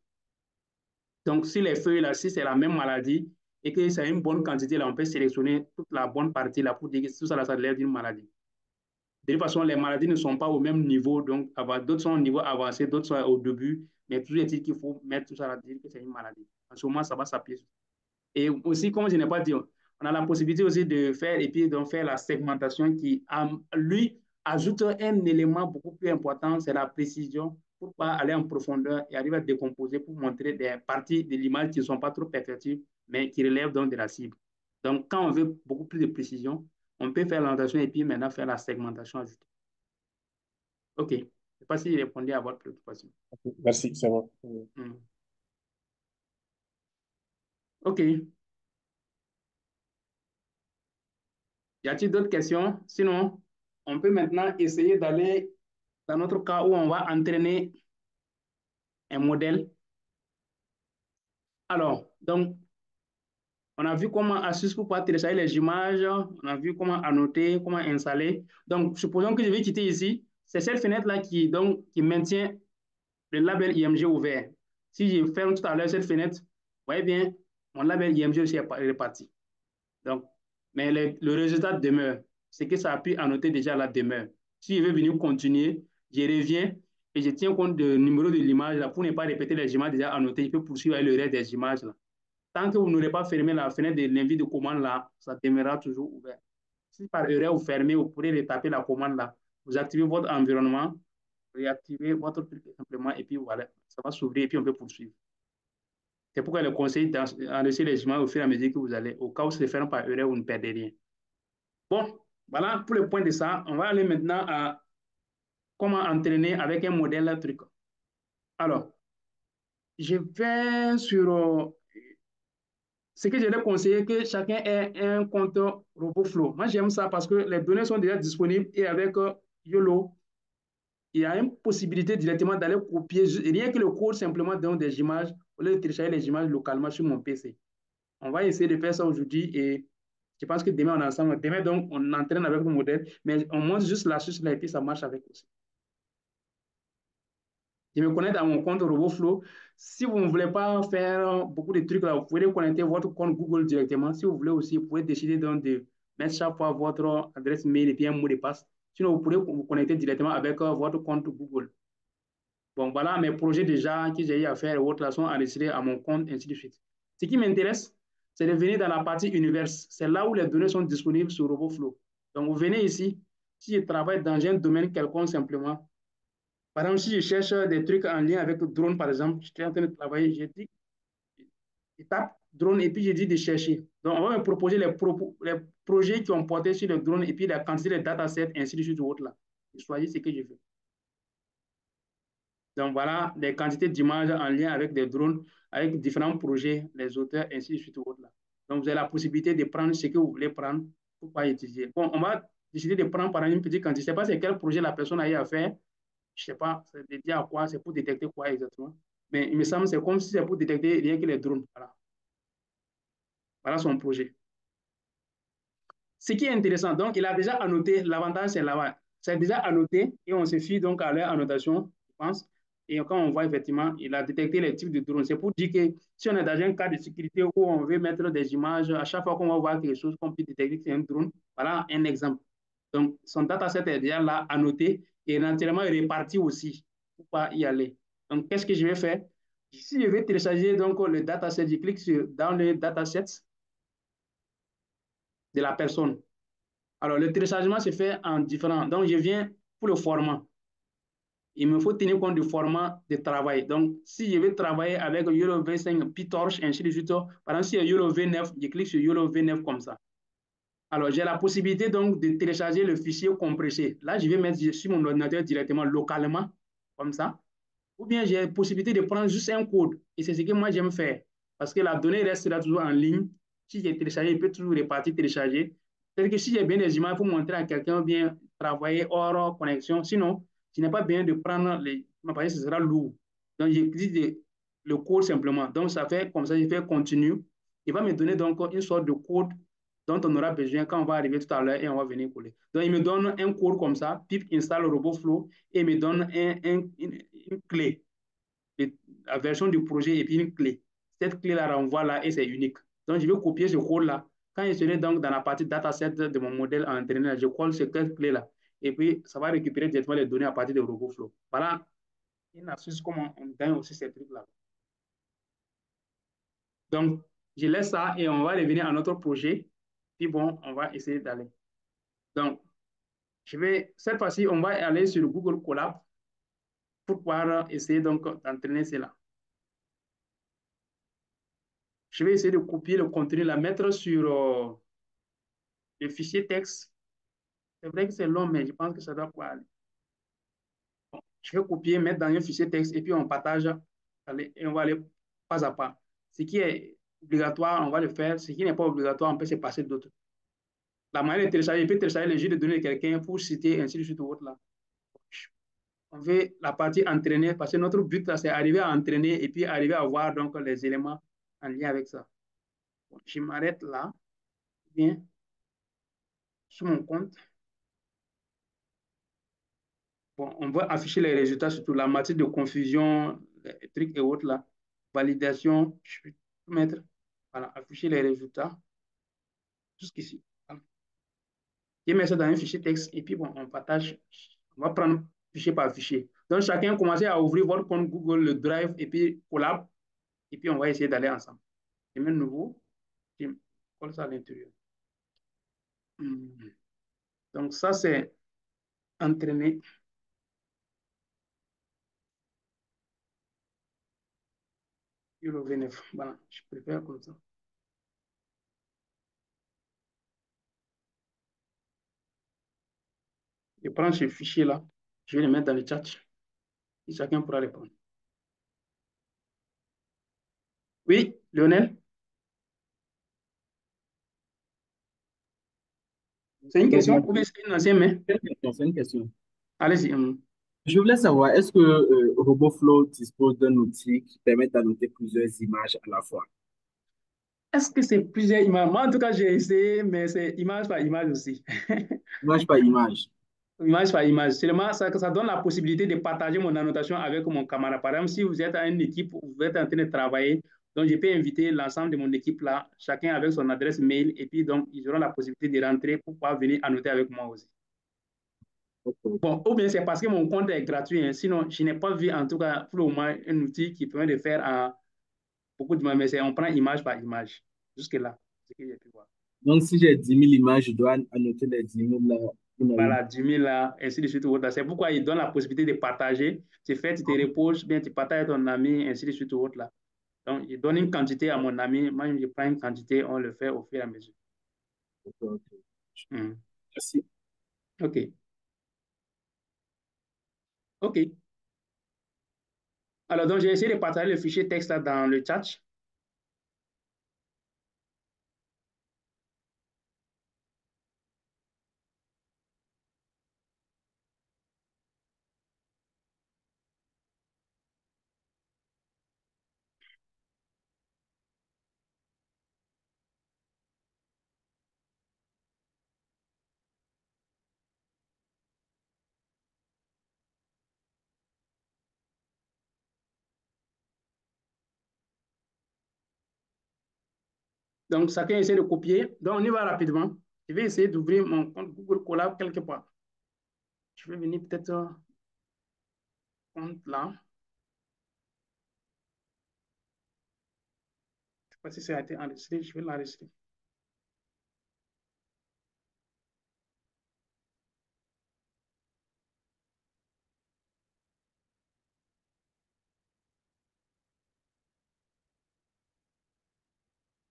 Donc, si les feuilles, là, si c'est la même maladie et que c'est une bonne quantité, là, on peut sélectionner toute la bonne partie là, pour dire que tout ça, là, ça relève d'une maladie. De toute façon, les maladies ne sont pas au même niveau, donc d'autres sont au niveau avancé, d'autres sont au début, mais toujours est-il qu'il faut mettre tout ça là, dire que c'est une maladie. En ce moment, ça va s'appuyer. Et aussi, comme je n'ai pas dit, on a la possibilité aussi de faire, et puis de faire la segmentation qui, lui, ajoute un élément beaucoup plus important, c'est la précision, pour pas aller en profondeur et arriver à décomposer pour montrer des parties de l'image qui ne sont pas trop perfectibles, mais qui relèvent donc de la cible. Donc, quand on veut beaucoup plus de précision, on peut faire l'orientation et puis maintenant faire la segmentation ajoutée. OK. Je ne sais pas si répondait à votre préoccupation. Merci, c'est bon. OK. Y a-t-il d'autres questions? Sinon, on peut maintenant essayer d'aller dans notre cas où on va entraîner un modèle. Alors, donc, on a vu comment astuce pour pouvoir télécharger les images, on a vu comment annoter, comment installer. Donc, supposons que je vais quitter ici. C'est cette fenêtre-là qui maintient le label IMG ouvert. Si je ferme tout à l'heure cette fenêtre, vous voyez bien, mon label IMG aussi est parti. Donc, mais le résultat demeure. Ce que ça a pu annoter déjà la demeure. Si je veux venir continuer, je reviens et je tiens compte du numéro de l'image là pour ne pas répéter les images déjà annotées. Je peux poursuivre avec le reste des images là. Tant que vous n'aurez pas fermé la fenêtre de l'invite de commande là, ça demeurera toujours ouvert. Si par erreur vous fermez, vous pourrez retaper la commande là. Vous activez votre environnement, réactivez votre truc simplement et puis voilà, ça va s'ouvrir et puis on peut poursuivre. C'est pourquoi le conseil d'enregistrer les images au fur et à mesure que vous allez, au cas où c'est fait par erreur, vous ne perdez rien. Bon, voilà pour le point de ça. On va aller maintenant à comment entraîner avec un modèle truc. Alors, je vais sur ce que je vais conseiller que chacun ait un compte RoboFlow. Moi, j'aime ça parce que les données sont déjà disponibles et avec YOLO, il y a une possibilité directement d'aller copier rien que le code simplement dans des images au lieu de télécharger les images localement sur mon PC. On va essayer de faire ça aujourd'hui et je pense que demain on est ensemble. Demain, donc, on entraîne avec le modèle, mais on montre juste l'astuce là et puis ça marche avec aussi. Je me connecte à mon compte RoboFlow. Si vous ne voulez pas faire beaucoup de trucs là, vous pouvez connecter votre compte Google directement. Si vous voulez aussi, vous pouvez décider donc de mettre chaque fois votre adresse mail et puis un mot de passe. Sinon, vous pourrez vous connecter directement avec votre compte Google. Bon, voilà mes projets déjà que j'ai eu à faire et autres là sont enregistrés à mon compte, ainsi de suite. Ce qui m'intéresse, c'est de venir dans la partie univers. C'est là où les données sont disponibles sur RoboFlow. Donc, vous venez ici. Si je travaille dans un domaine quelconque simplement, par exemple, si je cherche des trucs en lien avec le drone, par exemple, je suis en train de travailler, je dis, je tape drone et puis je dis de chercher. Donc, on va me proposer les projets qui ont porté sur le drone et puis la quantité de datasets, ainsi de suite, ou autre là. Je choisis ce que je veux. Donc, voilà des quantités d'images en lien avec des drones, avec différents projets, les auteurs, ainsi de suite, ou autre là. Donc, vous avez la possibilité de prendre ce que vous voulez prendre pour pas utiliser. Bon, on va décider de prendre par exemple une petite quantité. Je ne sais pas c'est quel projet la personne a eu à faire. Je ne sais pas, c'est dédié à quoi, c'est pour détecter quoi exactement. Mais il me semble que c'est comme si c'est pour détecter rien que les drones. Voilà. Voilà son projet. Ce qui est intéressant, donc il a déjà annoté, l'avantage c'est là-bas. C'est déjà annoté et on se fie donc à leur annotation, je pense. Et quand on voit effectivement, il a détecté les types de drones. C'est pour dire que si on est dans un cas de sécurité où on veut mettre des images, à chaque fois qu'on va voir quelque chose qu'on peut détecter que c'est un drone, voilà un exemple. Donc son dataset est déjà là annoté et naturellement réparti aussi pour pas y aller. Donc qu'est-ce que je vais faire? Si je vais télécharger donc le dataset, je clique dans le dataset de la personne. Alors, le téléchargement se fait en différents. Donc, je viens pour le format. Il me faut tenir compte du format de travail. Donc, si je veux travailler avec YOLO V5, PyTorch, ainsi de suite, par exemple, si il y a YOLO V9, je clique sur YOLO V9 comme ça. Alors, j'ai la possibilité donc de télécharger le fichier compressé. Là, je vais mettre sur mon ordinateur directement, localement, comme ça. Ou bien, j'ai la possibilité de prendre juste un code. Et c'est ce que moi, j'aime faire. Parce que la donnée reste là toujours en ligne. Si j'ai téléchargé, je peux toujours repartir télécharger. C'est-à-dire que si j'ai bien des images pour montrer à quelqu'un bien travailler hors connexion, sinon, je n'ai pas bien de prendre les. Ce sera lourd. Donc, j'utilise le code simplement. Donc, ça fait comme ça, je fais continue. Il va me donner donc une sorte de code dont on aura besoin quand on va arriver tout à l'heure et on va venir coller. Donc, il me donne un code comme ça, pip install RobotFlow et il me donne une clé, la version du projet et puis une clé. Cette clé-là renvoie là et c'est unique. Donc, je vais copier ce code-là. Quand je serai donc dans la partie dataset de mon modèle entraîné, je colle cette clé-là. Et puis, ça va récupérer directement les données à partir de RobotFlow. Voilà une astuce comment on gagne aussi ces trucs-là. Donc, je laisse ça et on va revenir à notre projet. Puis bon, on va essayer d'aller. Donc, cette fois-ci, on va aller sur Google Colab pour pouvoir essayer donc d'entraîner cela. Je vais essayer de copier le contenu, la mettre sur le fichier texte. C'est vrai que c'est long, mais je pense que ça doit pouvoir aller. Bon, je vais copier, mettre dans un fichier texte et puis on partage. Allez, et on va aller pas à pas. Ce qui est obligatoire, on va le faire. Ce qui n'est pas obligatoire, on peut se passer d'autres. La manière de télécharger, il peut télécharger le jeu de données de quelqu'un pour citer ainsi de suite ou autre là. On veut la partie entraîner parce que notre but là, c'est arriver à entraîner et puis arriver à voir donc les éléments en lien avec ça. Bon, je m'arrête là. Bien, sur mon compte. Bon, on va afficher les résultats, surtout la matière de confusion, les trucs et autres là. Validation, je vais tout mettre. Voilà, afficher les résultats jusqu'ici. Voilà. Je mets ça dans un fichier texte et puis bon, on partage. On va prendre fichier par fichier. Donc, chacun commence à ouvrir votre compte Google, le Drive et puis Collab. Et puis, on va essayer d'aller ensemble. Je mets nouveau. Je colle ça à l'intérieur. Donc, ça, c'est entraîner. Euro V9. Voilà, je préfère comme ça. Je prends ce fichier-là. Je vais le mettre dans le chat. Et chacun pourra le prendre. Oui, Lionel? C'est une question ou bien c'est une ancienne main? C'est une question. Allez-y. Je voulais savoir, est-ce que RobotFlow dispose d'un outil qui permet d'annoter plusieurs images à la fois? Est-ce que c'est plusieurs images? Moi, en tout cas, j'ai essayé, mais c'est image par image aussi. Image par image. Image par image. Seulement, ça donne la possibilité de partager mon annotation avec mon camarade. Par exemple, si vous êtes à une équipe, vous êtes en train de travailler, donc je peux inviter l'ensemble de mon équipe là, chacun avec son adresse mail, et puis donc ils auront la possibilité de rentrer pour pouvoir venir annoter avec moi aussi. Okay. Bon, ou bien c'est parce que mon compte est gratuit, hein. Sinon, je n'ai pas vu en tout cas pour le moment un outil qui permet de faire beaucoup de mais on prend image par image. Jusque-là, c'est ce que j'ai pu voir. Donc, si j'ai 10 000 images, je dois annoter les 10 000 là. Voilà, 10 000 là, ainsi de suite. C'est pourquoi il donne la possibilité de partager. Tu fais, tu te reposes, bien tu partages ton ami, ainsi de suite. Là. Donc, il donne une quantité à mon ami. Moi, je prends une quantité, on le fait au fur et à mesure. Okay. Merci. OK. OK. Alors, donc, j'ai essayé de partager le fichier texte là dans le chat. Donc, chacun essaie de copier. Donc, on y va rapidement. Je vais essayer d'ouvrir mon compte Google Colab quelque part. Je vais venir peut-être compte là. Je ne sais pas si ça a été enregistré. Je vais l'enregistrer.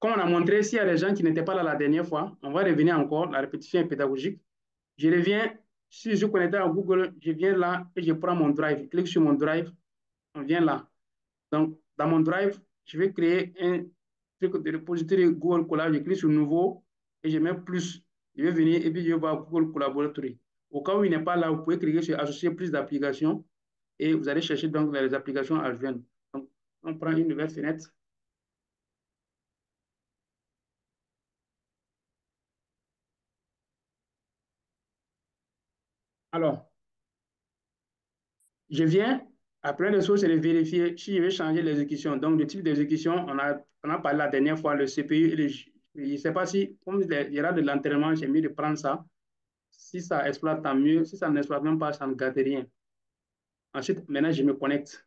Comme on a montré, s'il y a des gens qui n'étaient pas là la dernière fois, on va revenir encore. La répétition est pédagogique. Je reviens, si je connecte à Google, je viens là et je prends mon drive. Je clique sur mon drive, on vient là. Donc, dans mon drive, je vais créer un truc de repository Google Colab. Je clique sur nouveau et je mets plus. Je vais venir et puis je vais voir Google Collaboratory. Au cas où il n'est pas là, vous pouvez cliquer sur Associer plus d'applications et vous allez chercher donc les applications à joindre. Donc, on prend une nouvelle fenêtre. Alors, je viens, après les choses, c'est de vérifier si je vais changer l'exécution. Donc, le type d'exécution, on a parlé la dernière fois, le CPU et je ne sais pas si, comme il y aura de l'entraînement, j'ai mis de prendre ça. Si ça exploite, tant mieux. Si ça n'exploite même pas, ça ne gâte rien. Ensuite, maintenant, je me connecte.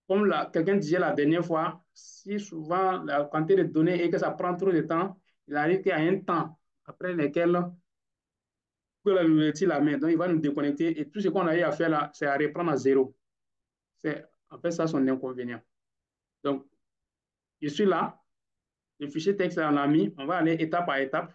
Comme quelqu'un disait la dernière fois, si souvent la quantité de données et que ça prend trop de temps, il arrive qu'il y a un temps après lequel Google nous retire la main. Donc, il va nous déconnecter et tout ce qu'on a eu à faire là, c'est à reprendre à zéro. C'est en fait ça son inconvénient. Donc, je suis là, le fichier texte, on l'a mis, on va aller étape par étape.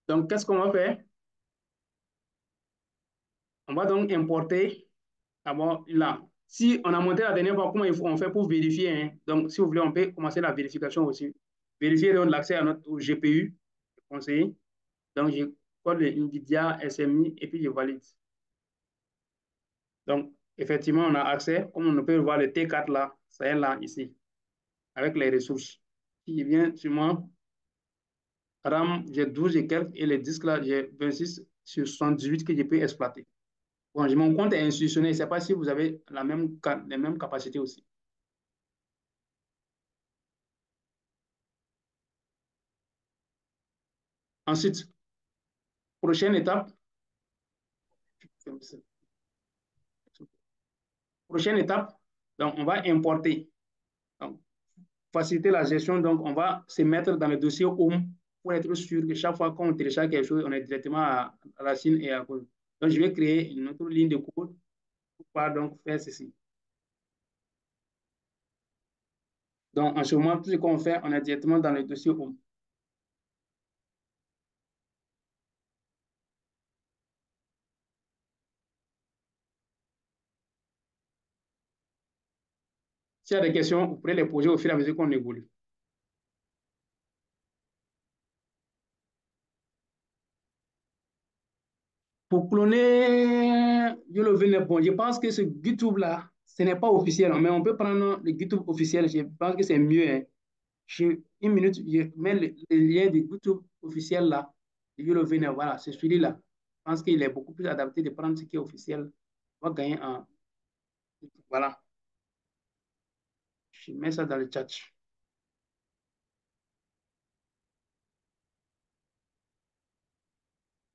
Donc, qu'est-ce qu'on va faire? On va donc importer. D'abord, là, si on a monté la dernière fois, comment on fait pour vérifier, hein? Donc, si vous voulez, on peut commencer la vérification aussi. Vérifier donc l'accès à notre GPU, conseiller. Donc, je code le NVIDIA SMI et puis je valide. Donc, effectivement, on a accès, comme on peut voir le T4 là, ça est là, ici, avec les ressources. Si je viens sur moi, RAM, j'ai 12 et quelques, et les disques là, j'ai 26 sur 78 que je peux exploiter. Bon, mon compte est institutionnel, je ne sais pas si vous avez les mêmes capacités aussi. Ensuite, prochaine étape, donc on va importer. Donc, faciliter la gestion, donc on va se mettre dans le dossier Home pour être sûr que chaque fois qu'on télécharge quelque chose, on est directement à la Chine et à cause. Donc, je vais créer une autre ligne de code pour pouvoir donc faire ceci. Donc, en ce moment, tout ce qu'on fait, on est directement dans le dossier Home. S'il y a des questions, vous pouvez les poser au fur et à mesure qu'on évolue. Pour cloner YOLOVNet, bon, je pense que ce GitHub-là, ce n'est pas officiel, mais on peut prendre le GitHub officiel. Je pense que c'est mieux, hein. Une minute, je mets le lien de GitHub officiel là, de YOLOVNet, voilà, c'est celui-là. Je pense qu'il est beaucoup plus adapté de prendre ce qui est officiel. On va gagner en. Voilà. Je mets ça dans le chat.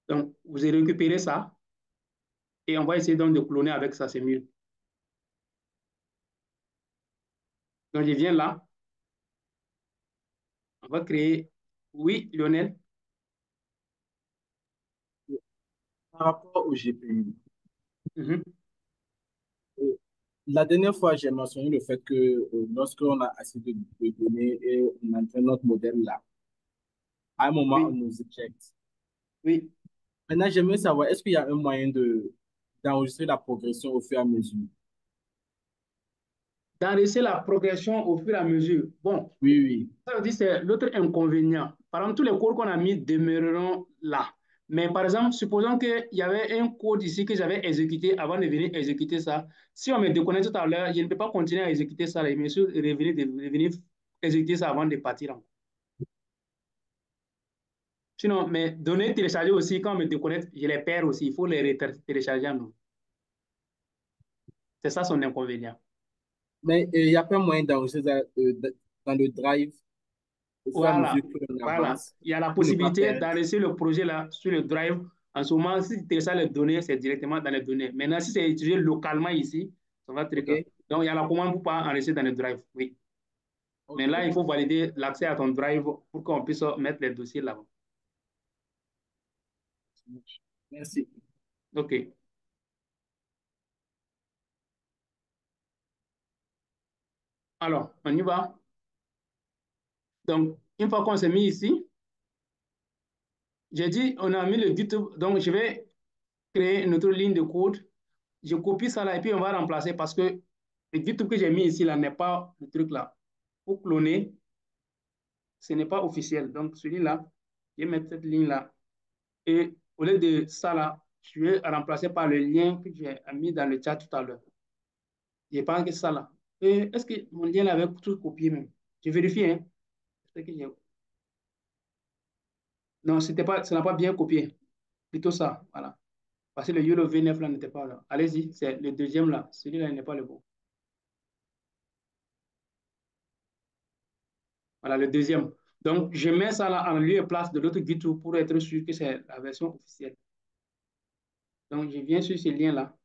Donc, vous allez récupérer ça et on va essayer donc de cloner avec ça, c'est mieux. Donc, je viens là. On va créer. Oui, Lionel. Par rapport au GPU, Mhm. la dernière fois, j'ai mentionné le fait que lorsqu'on a assez de données et on entraîne notre modèle là, à un moment, on Oui, nous éjecte. oui. Maintenant, j'aimerais savoir, est-ce qu'il y a un moyen d'enregistrer la progression au fur et à mesure? D'enregistrer la progression au fur et à mesure. Bon, Oui, oui. ça veut dire que c'est l'autre inconvénient. Par exemple, tous les codes qu'on a mis demeureront là. Mais par exemple, supposons qu'il y avait un code ici que j'avais exécuté avant de venir exécuter ça. Si on me déconnecte tout à l'heure, je ne peux pas continuer à exécuter ça. Mais je revenir exécuter ça avant de partir. Sinon, mes données téléchargées aussi, quand on me déconnecte, je les perds aussi. Il faut les télécharger à nous. C'est ça son inconvénient. Mais il n'y a pas moyen d'enregistrer ça, dans le drive au fur et à Voilà, mesure qu'on voilà. avance Il y a la pour ne pas possibilité perdre. d'enregistrer le projet là sur le drive. En ce moment, si tu télécharges les données, c'est directement dans les données. Maintenant, si c'est utilisé localement ici, ça va être très OK? clair. Donc, il y a la commande pour pas enregistrer dans le drive. Oui. Mais OK. là, il faut valider l'accès à ton drive pour qu'on puisse mettre les dossiers là-bas. Merci. OK. Alors, on y va. Donc, une fois qu'on s'est mis ici, J'ai dit, on a mis le GitHub, donc je vais créer une autre ligne de code. Je copie ça là et puis on va remplacer parce que le GitHub que j'ai mis ici là n'est pas le truc là. Pour cloner, ce n'est pas officiel. Donc celui-là, je vais mettre cette ligne là. Et au lieu de ça là, je vais remplacer par le lien que j'ai mis dans le chat tout à l'heure. Je pense que c'est ça là. Est-ce que mon lien là avait tout copié même? Je vérifie, hein. Non, c'était pas, ça n'a pas bien copié. Plutôt ça, voilà. Parce que le YOLO V9 là n'était pas là. Allez-y, c'est le deuxième là. Celui-là n'est pas le bon. Voilà, le deuxième. Donc, je mets ça là en lieu et place de l'autre GitHub pour être sûr que c'est la version officielle. Donc, je viens sur ce lien-là.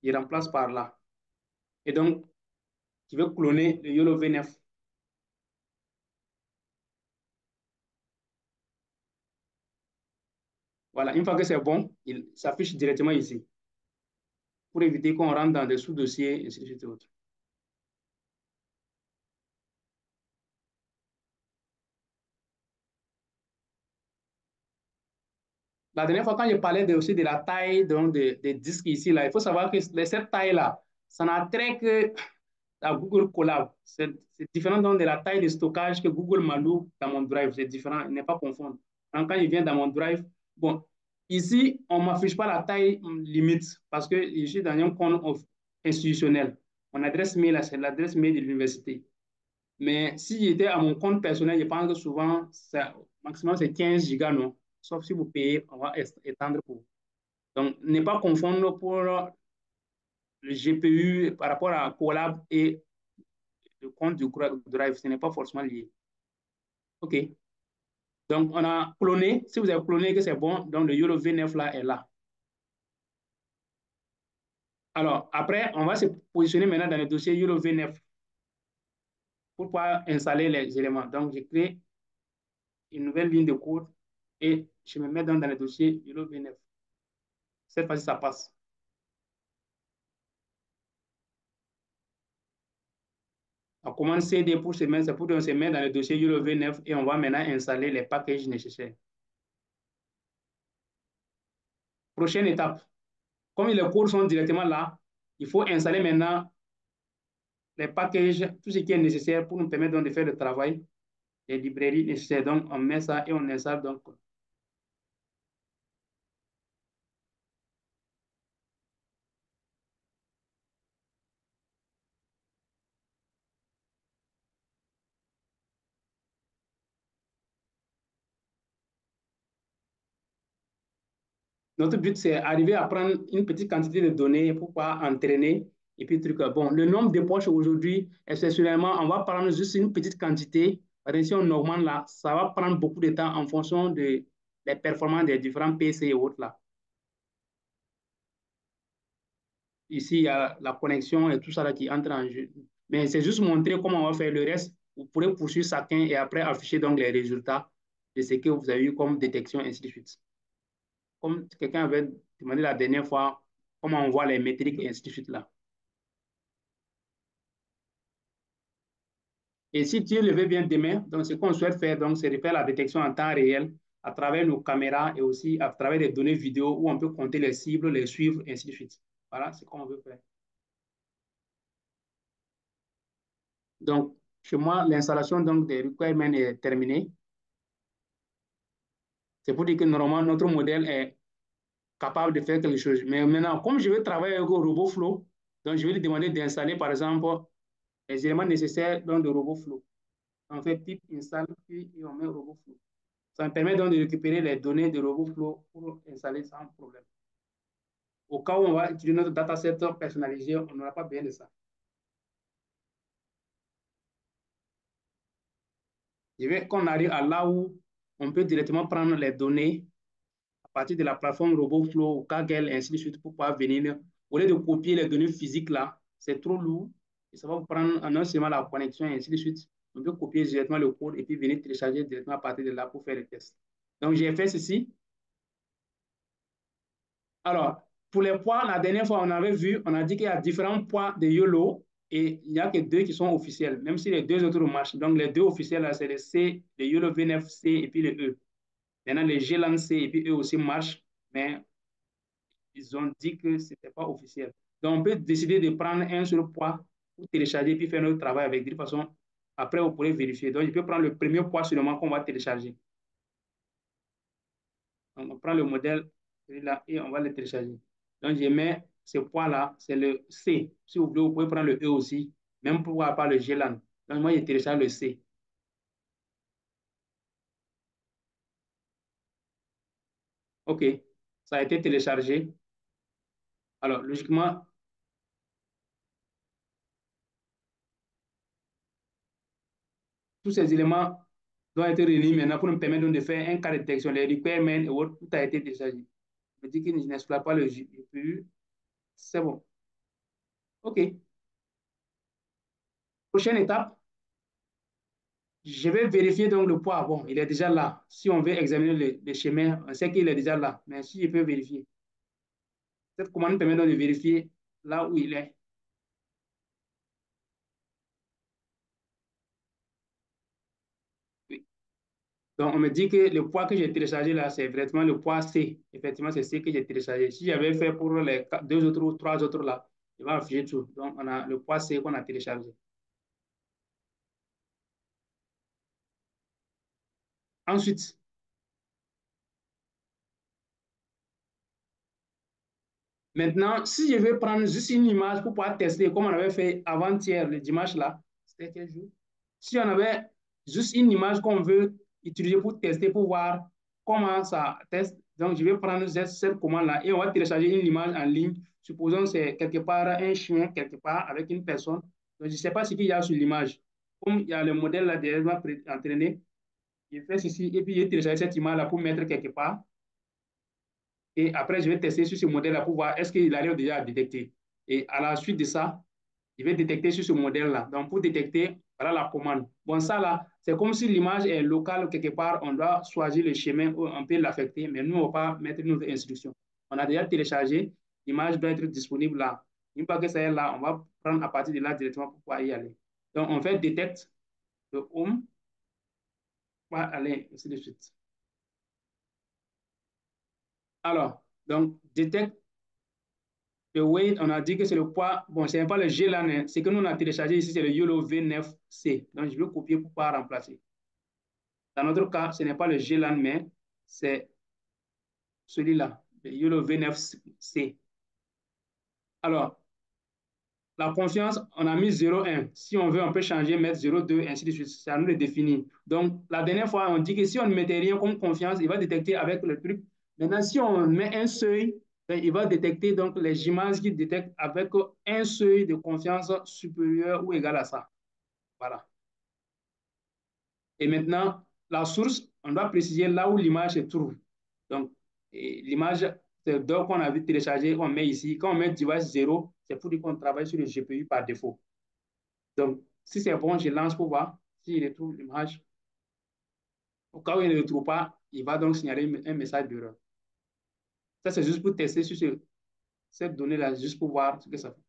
Je remplace par là. Et donc, je vais cloner le YOLO V9. Voilà, une fois que c'est bon, il s'affiche directement ici pour éviter qu'on rentre dans des sous-dossiers, et ainsi de suite et autres. La dernière fois, quand je parlais aussi de la taille donc, des disques ici, là, il faut savoir que cette taille-là, ça n'a trait que à Google Colab. C'est différent donc, de la taille de stockage que Google m'alloue dans mon drive. C'est différent, il n'est pas confondre. Donc, quand il vient dans mon drive, bon, ici, on ne m'affiche pas la taille limite parce que je suis dans un compte institutionnel. Mon adresse mail, c'est l'adresse mail de l'université. Mais si j'étais à mon compte personnel, je pense que souvent, maximum, c'est 15 gigas, non? Sauf si vous payez, on va étendre pour. Donc, ne pas confondre pour le GPU par rapport à Colab et le compte du Drive, ce n'est pas forcément lié. OK. Donc, on a cloné. Si vous avez cloné que c'est bon, donc le YOLO V9 là est là. Alors, après, on va se positionner maintenant dans le dossier YOLO V9 pour pouvoir installer les éléments. Donc, je crée une nouvelle ligne de code et je me mets dans le dossier YOLO V9. Cette fois-ci, ça passe. On commande CD pour se mettre, c'est pour qu'on se met dans le dossier YOLO V9 et on va maintenant installer les packages nécessaires. Prochaine étape. Comme les codes sont directement là, il faut installer maintenant les packages, tout ce qui est nécessaire pour nous permettre donc de faire le travail, les librairies nécessaires. Donc, on met ça et on installe donc. Notre but, c'est arriver à prendre une petite quantité de données pour pouvoir entraîner et puis truc. Bon, le nombre de poches aujourd'hui, exceptionnellement, on va prendre juste une petite quantité. Si on augmente là, ça va prendre beaucoup de temps en fonction des performances des différents PC et autres là. Ici, il y a la connexion et tout ça là qui entre en jeu. Mais c'est juste montrer comment on va faire le reste. Vous pourrez poursuivre chacun et après afficher donc les résultats de ce que vous avez eu comme détection, ainsi de suite. Comme quelqu'un avait demandé la dernière fois, comment on voit les métriques, et ainsi de suite là. Et si Dieu le veut bien demain, donc ce qu'on souhaite faire, donc, c'est de faire la détection en temps réel à travers nos caméras et aussi à travers des données vidéo où on peut compter les cibles, les suivre, et ainsi de suite. Voilà ce qu'on veut faire. Donc, chez moi, l'installation donc, des requirements est terminée. C'est pour dire que normalement, notre modèle est capable de faire quelque chose. Mais maintenant, comme je veux travailler avec RobotFlow, donc je vais lui demander d'installer, par exemple, les éléments nécessaires dans le RobotFlow. On fait pip install, puis on met RobotFlow. Ça me permet donc de récupérer les données de RobotFlow pour installer sans problème. Au cas où on va utiliser notre dataset personnalisé, on n'aura pas besoin de ça. Je vais qu'on arrive à là où on peut directement prendre les données à partir de la plateforme RobotFlow ou Kaggle, ainsi de suite, pour pouvoir venir. Au lieu de copier les données physiques là, c'est trop lourd. Et ça va vous prendre non seulement la connexion, et ainsi de suite. On peut copier directement le code et puis venir télécharger directement à partir de là pour faire les tests. Donc, j'ai fait ceci. Alors, pour les poids, la dernière fois, on avait vu, on a dit qu'il y a différents poids de YOLO. Et il n'y a que deux qui sont officiels, même si les deux autres marchent. Donc, les deux officiels, là, c'est le C, le YOLO V9C et puis le E. Maintenant, les GLAN C et puis eux aussi marchent, mais ils ont dit que ce n'était pas officiel. Donc, on peut décider de prendre un seul poids pour télécharger puis faire notre travail avec. De toute façon, après, vous pourrez vérifier. Donc, je peux prendre le premier poids seulement qu'on va télécharger. Donc, on prend le modèle là et on va le télécharger. Donc, je mets ce poids-là, c'est le C. Si vous voulez, vous pouvez prendre le E aussi, même pour avoir pas le GLAN. Donc, moi, je télécharge le C. OK, ça a été téléchargé. Alors, logiquement, tous ces éléments doivent être réunis maintenant pour nous permettre de faire un cas de détection. Les requirements et autres, tout a été téléchargé. Je me dis que je n'exploite pas le GPU. C'est bon. OK. Prochaine étape, je vais vérifier donc le poids. Bon, il est déjà là. Si on veut examiner le schéma, on sait qu'il est déjà là. Mais si je peux vérifier, cette commande permet donc de vérifier là où il est. Oui. Donc, on me dit que le poids que j'ai téléchargé là, c'est vraiment le poids C. Effectivement, c'est C que j'ai téléchargé. Si j'avais fait pour les deux autres ou trois autres là, il va afficher tout. Donc, on a le poids C qu'on a téléchargé. Ensuite, maintenant, si je vais prendre juste une image pour pouvoir tester, comme on avait fait avant-hier, le dimanche là, c'était quel jour? Si on avait juste une image qu'on veut utiliser pour tester, pour voir comment ça teste, donc je vais prendre cette commande-là et on va télécharger une image en ligne. Supposons que c'est quelque part un chien, quelque part avec une personne. Donc je ne sais pas ce qu'il y a sur l'image. Comme il y a le modèle là déjà entraîné, je fais ceci et puis je télécharge cette image-là pour mettre quelque part. Et après, je vais tester sur ce modèle-là pour voir est-ce qu'il arrive déjà à détecter. Et à la suite de ça, je vais détecter sur ce modèle-là. Donc, pour détecter, voilà la commande. Bon, ça là, c'est comme si l'image est locale quelque part. On doit choisir le chemin où on peut l'affecter, mais nous, on ne va pas mettre notre instruction. On a déjà téléchargé. L'image doit être disponible là. Une fois que ça est là, on va prendre à partir de là directement pour pouvoir y aller. Donc, on fait détecte le home, on va aller ainsi de suite. Alors, donc, détecte le weight, on a dit que c'est le poids. Bon, ce n'est pas le GLAN, hein. C'est que nous, on a téléchargé ici, c'est le YOLO V9C. Donc, je vais copier pour pouvoir remplacer. Dans notre cas, ce n'est pas le GLAN, mais c'est celui-là, le YOLO V9C. Alors, la confiance, on a mis 0,1. Si on veut, on peut changer, mettre 0,2, ainsi de suite. C'est à nous de définir. Donc, la dernière fois, on dit que si on ne mettait rien comme confiance, il va détecter avec le truc. Maintenant, si on met un seuil, ben, il va détecter donc les images qu'il détecte avec un seuil de confiance supérieur ou égal à ça. Voilà. Et maintenant, la source, on doit préciser là où l'image se trouve. Donc, l'image, c'est donc qu'on a vu télécharger, on met ici. Quand on met device 0, c'est pour dire qu'on travaille sur le GPU par défaut. Donc, si c'est bon, je lance pour voir s'il retrouve l'image. Au cas où il ne le trouve pas, il va donc signaler un message d'erreur. Ça, c'est juste pour tester sur cette donnée-là, juste pour voir ce que ça fait.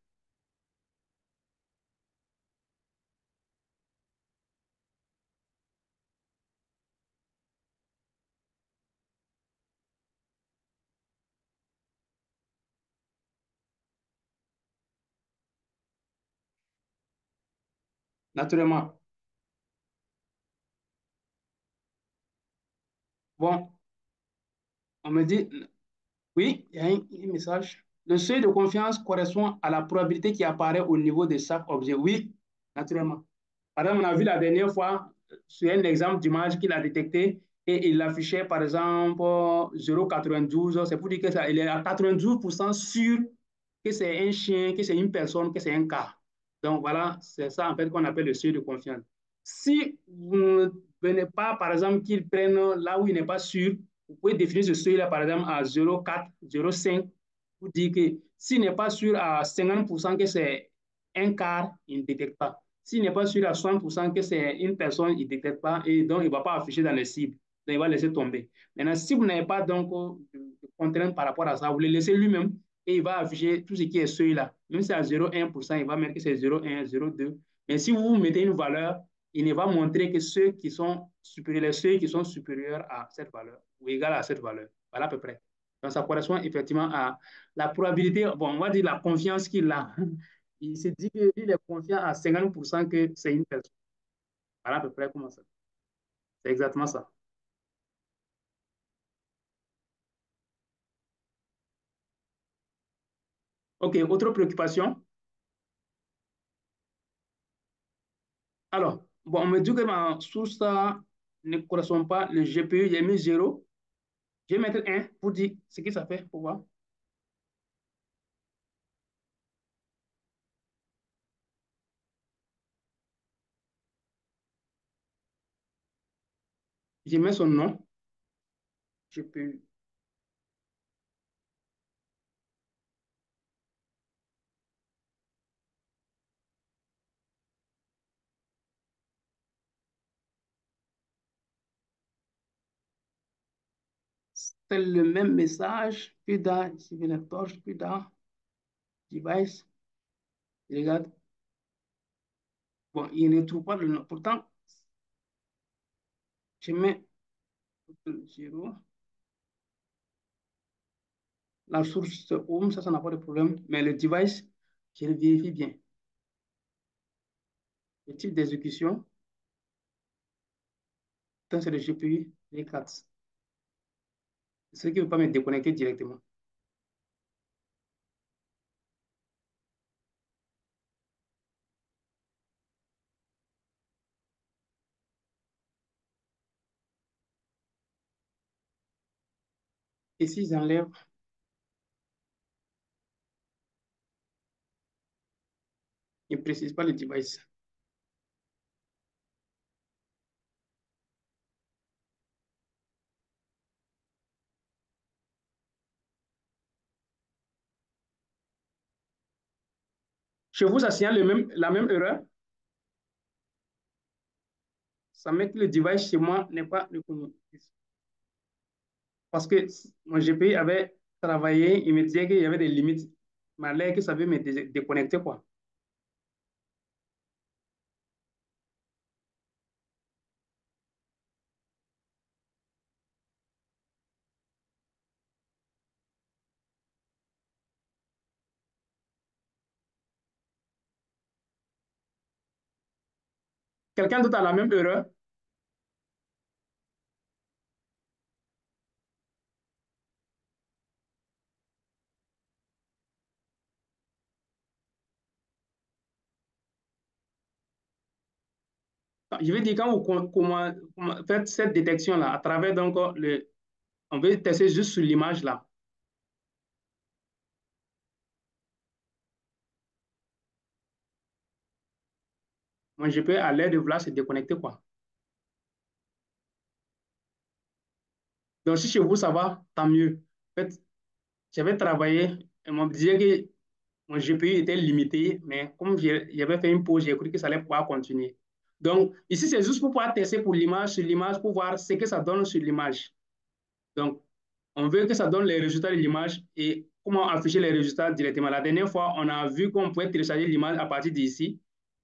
Naturellement. Bon, on me dit, oui, il y a un message. Le seuil de confiance correspond à la probabilité qui apparaît au niveau de chaque objet. Oui, naturellement. Par exemple, on a vu la dernière fois sur un exemple d'image qu'il a détecté et il affichait par exemple 0,92. C'est pour dire qu'il est à 92% sûr que c'est un chien, que c'est une personne, que c'est un cas. Donc voilà, c'est ça en fait qu'on appelle le seuil de confiance. Si vous ne venez pas, par exemple, qu'il prenne là où il n'est pas sûr, vous pouvez définir ce seuil-là, par exemple, à 0,4, 0,5, pour dire que s'il n'est pas sûr à 50% que c'est un quart, il ne détecte pas. S'il n'est pas sûr à 60% que c'est une personne, il ne détecte pas et donc il ne va pas afficher dans les cibles. Donc il va laisser tomber. Maintenant, si vous n'avez pas donc de contraintes par rapport à ça, vous le laissez lui-même et il va afficher tout ce qui est seuil là. Même si c'est à 0,1%, il va mettre que c'est 0,1, 0,2. Mais si vous mettez une valeur, il ne va montrer que ceux qui sont supérieurs, les seuils qui sont supérieurs à cette valeur ou égal à cette valeur. Voilà à peu près. Donc, ça correspond effectivement à la probabilité, bon, on va dire la confiance qu'il a. Il se dit qu'il est confiant à 50% que c'est une personne. Voilà à peu près comment ça. C'est exactement ça. OK, autre préoccupation. Alors, bon, on me dit que ma source ne correspond pas, le GPU, j'ai mis 0. Je vais mettre 1 pour dire ce que ça fait, pour voir. Je mets son nom, GPU. C'est le même message que dans Torch, que dans Device. Je regarde. Bon, il ne trouve pas le nom. Pourtant, je mets 0. La source home, ça n'a pas de problème. Mais le device, je le vérifie bien. Le type d'exécution, c'est le GPU V4. Ce qui ne veut pas me déconnecter directement. Et si j'enlève, il ne précise pas le device. Chez vous, ça signale la même erreur. Ça met que le device chez moi n'est pas reconnu. Parce que mon GPU avait travaillé, il me disait qu'il y avait des limites. Il m'a l'air que ça veut me déconnecter, quoi. Quelqu'un d'autre a la même erreur? Je veux dire, quand vous faites cette détection-là, à travers donc on veut tester juste sur l'image là. Moi, je peux à l'aide de vouloir se déconnecter, quoi. Donc, si chez vous, ça va, tant mieux. En fait, j'avais travaillé, et on me disait que mon GPU était limité, mais comme j'avais fait une pause, j'ai cru que ça allait pouvoir continuer. Donc, ici, c'est juste pour pouvoir tester pour l'image, sur l'image, pour voir ce que ça donne sur l'image. Donc, on veut que ça donne les résultats de l'image et comment afficher les résultats directement. La dernière fois, on a vu qu'on pouvait télécharger l'image à partir d'ici,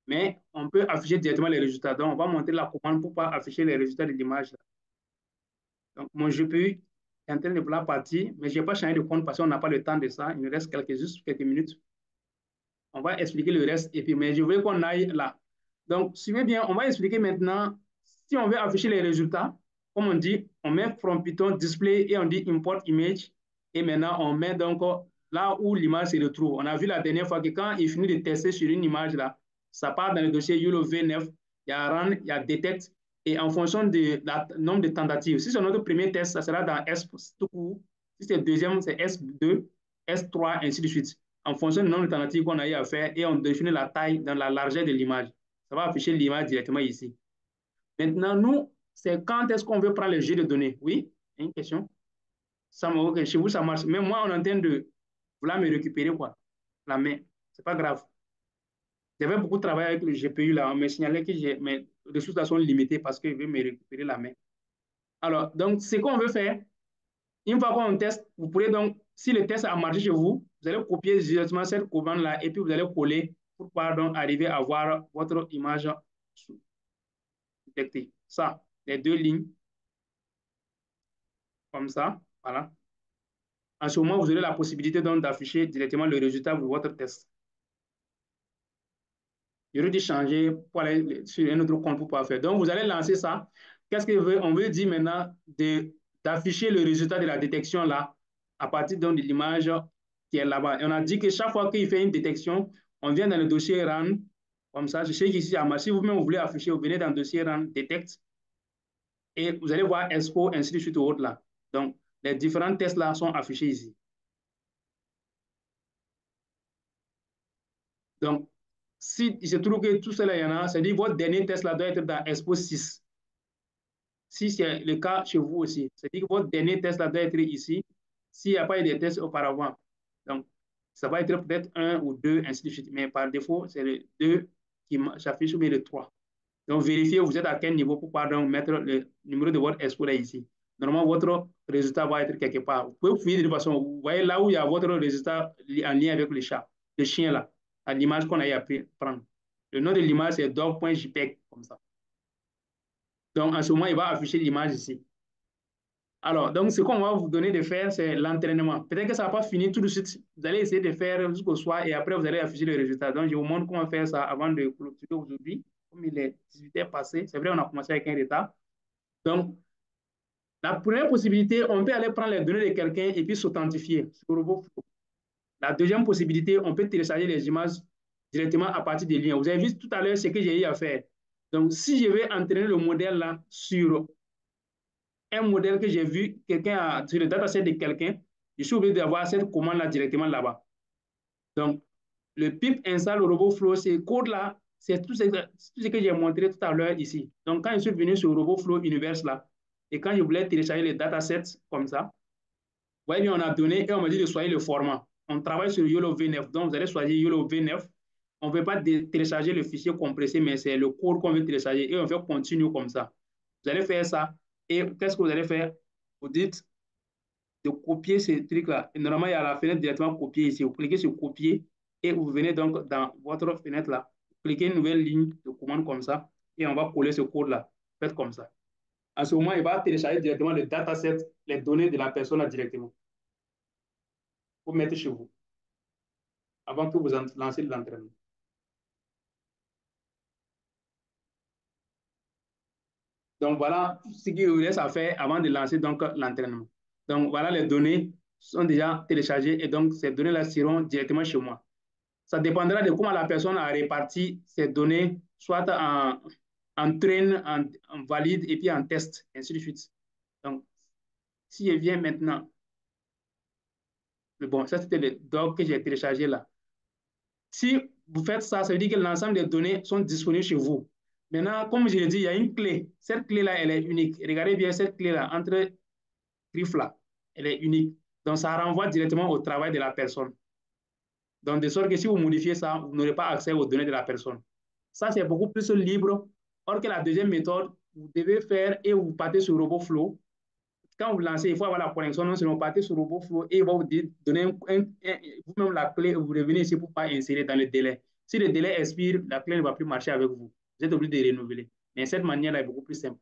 mais on peut afficher directement les résultats. Donc, on va monter la commande pour pouvoir afficher les résultats de l'image. Donc, mon GPU est en train de vouloir partir, mais je n'ai pas changé de compte parce qu'on n'a pas le temps de ça. Il nous reste juste quelques minutes. On va expliquer le reste, et puis, mais je veux qu'on aille là. Donc, suivez bien, on va expliquer maintenant, si on veut afficher les résultats, comme on dit, on met from Python display et on dit import image, et maintenant on met donc là où l'image se retrouve. On a vu la dernière fois que quand il finit de tester sur une image là, ça part dans le dossier YOLO V9, il y a run, il y a detect, et en fonction du nombre de tentatives, si c'est notre premier test, ça sera dans S tout court, si c'est le deuxième, c'est S2, S3, ainsi de suite en fonction du nombre de tentatives qu'on a eu à faire et on définit la taille dans la largeur de l'image. Ça va afficher l'image directement ici. Maintenant, nous, c'est quand est-ce qu'on veut prendre le jeu de données? Oui, une question. Okay, chez vous, ça marche. Mais moi, on est en train de vouloir me récupérer quoi, la main. C'est pas grave. J'avais beaucoup travaillé avec le GPU là. On me signalait que mes ressources sont limitées parce que je veux me récupérer la main. Alors, donc, ce qu'on veut faire, une fois qu'on teste, vous pourrez donc si le test a marché chez vous, vous allez copier directement cette commande-là et puis vous allez coller pour pouvoir donc arriver à voir votre image détectée. Ça, les deux lignes, comme ça, voilà. En ce moment, vous aurez la possibilité donc d'afficher directement le résultat de votre test. J'aurais dû changer pour aller sur un autre compte pour pouvoir faire. Donc, vous allez lancer ça. Qu'est-ce qu'on veut? On veut dire maintenant d'afficher le résultat de la détection là à partir donc de l'image qui est là-bas. Et on a dit que chaque fois qu'il fait une détection, on vient dans le dossier RAN, comme ça. Je sais qu'ici, si vous-même vous voulez afficher, vous venez dans le dossier RAN, Detect, et vous allez voir Expo, ainsi de suite au autre là. Donc, les différents tests là sont affichés ici. Donc, si il se trouve que tout cela, il y en a, c'est-à-dire votre dernier test là doit être dans Expo 6. Si c'est le cas chez vous aussi, c'est-à-dire que votre dernier test là doit être ici, s'il n'y a pas eu de tests auparavant. Donc, ça va être peut-être 1 ou 2, ainsi de suite. Mais par défaut, c'est le 2 qui s'affiche ou bien le 3. Donc, vérifiez vous êtes à quel niveau pour pouvoir donc mettre le numéro de votre Expo là ici. Normalement, votre résultat va être quelque part. Vous pouvez fouiller de toute façon. Vous voyez là où il y a votre résultat en lien avec le chat, le chien là, à l'image qu'on a eu à prendre. Le nom de l'image, c'est dog.jpg, comme ça. Donc, en ce moment, il va afficher l'image ici. Alors, donc, ce qu'on va vous donner de faire, c'est l'entraînement. Peut-être que ça ne va pas finir tout de suite. Vous allez essayer de faire jusqu'au soir et après, vous allez afficher le résultat. Donc, je vous montre comment faire ça avant de clôturer aujourd'hui. Comme il est 18h passé, c'est vrai, on a commencé avec un retard. Donc, la première possibilité, on peut aller prendre les données de quelqu'un et puis s'authentifier sur le robot. La deuxième possibilité, on peut télécharger les images directement à partir des liens. Vous avez vu tout à l'heure ce que j'ai eu à faire. Donc, si je vais entraîner le modèle là sur un modèle que j'ai vu, quelqu'un sur le dataset de quelqu'un, je suis obligé d'avoir cette commande-là directement là-bas. Donc, le pip install RoboFlow, ces codes-là, c'est tout ce que j'ai montré tout à l'heure ici. Donc, quand je suis venu sur RoboFlow Universe là, et quand je voulais télécharger les datasets comme ça, vous voyez, on a donné et on m'a dit de choisir le format. On travaille sur YOLO V9, donc vous allez choisir YOLO V9. On ne veut pas télécharger le fichier compressé, mais c'est le code qu'on veut télécharger et on fait continue comme ça. Vous allez faire ça et qu'est-ce que vous allez faire? Vous dites de copier ces trucs-là. Normalement, il y a la fenêtre directement copier ici. Vous cliquez sur copier et vous venez donc dans votre fenêtre-là. Cliquez une nouvelle ligne de commande comme ça et on va coller ce code-là. Faites comme ça. En ce moment, il va télécharger directement le dataset, les données de la personne là directement. Vous mettez chez vous avant que vous lancez l'entraînement. Donc voilà ce qu'il vous laisse à faire avant de lancer donc l'entraînement. Donc voilà, les données sont déjà téléchargées et donc ces données-là seront directement chez moi. Ça dépendra de comment la personne a réparti ces données, soit en train, en valide et puis en test, ainsi de suite. Donc, si je viens maintenant, bon, ça c'était le doc que j'ai téléchargé là. Si vous faites ça, ça veut dire que l'ensemble des données sont disponibles chez vous. Maintenant, comme je l'ai dit, il y a une clé. Cette clé-là, elle est unique. Regardez bien cette clé-là, entre griffes là, elle est unique. Donc, ça renvoie directement au travail de la personne. Donc, de sorte que si vous modifiez ça, vous n'aurez pas accès aux données de la personne. Ça, c'est beaucoup plus libre. Or que la deuxième méthode, vous devez faire et vous partez sur RoboFlow. Quand vous lancez, il faut avoir la connexion, non seulement partez sur RoboFlow et il va vous donner vous-même la clé, vous revenez ici pour pas insérer dans le délai. Si le délai expire, la clé ne va plus marcher avec vous. Vous êtes obligé de renouveler. Mais cette manière-là est beaucoup plus simple.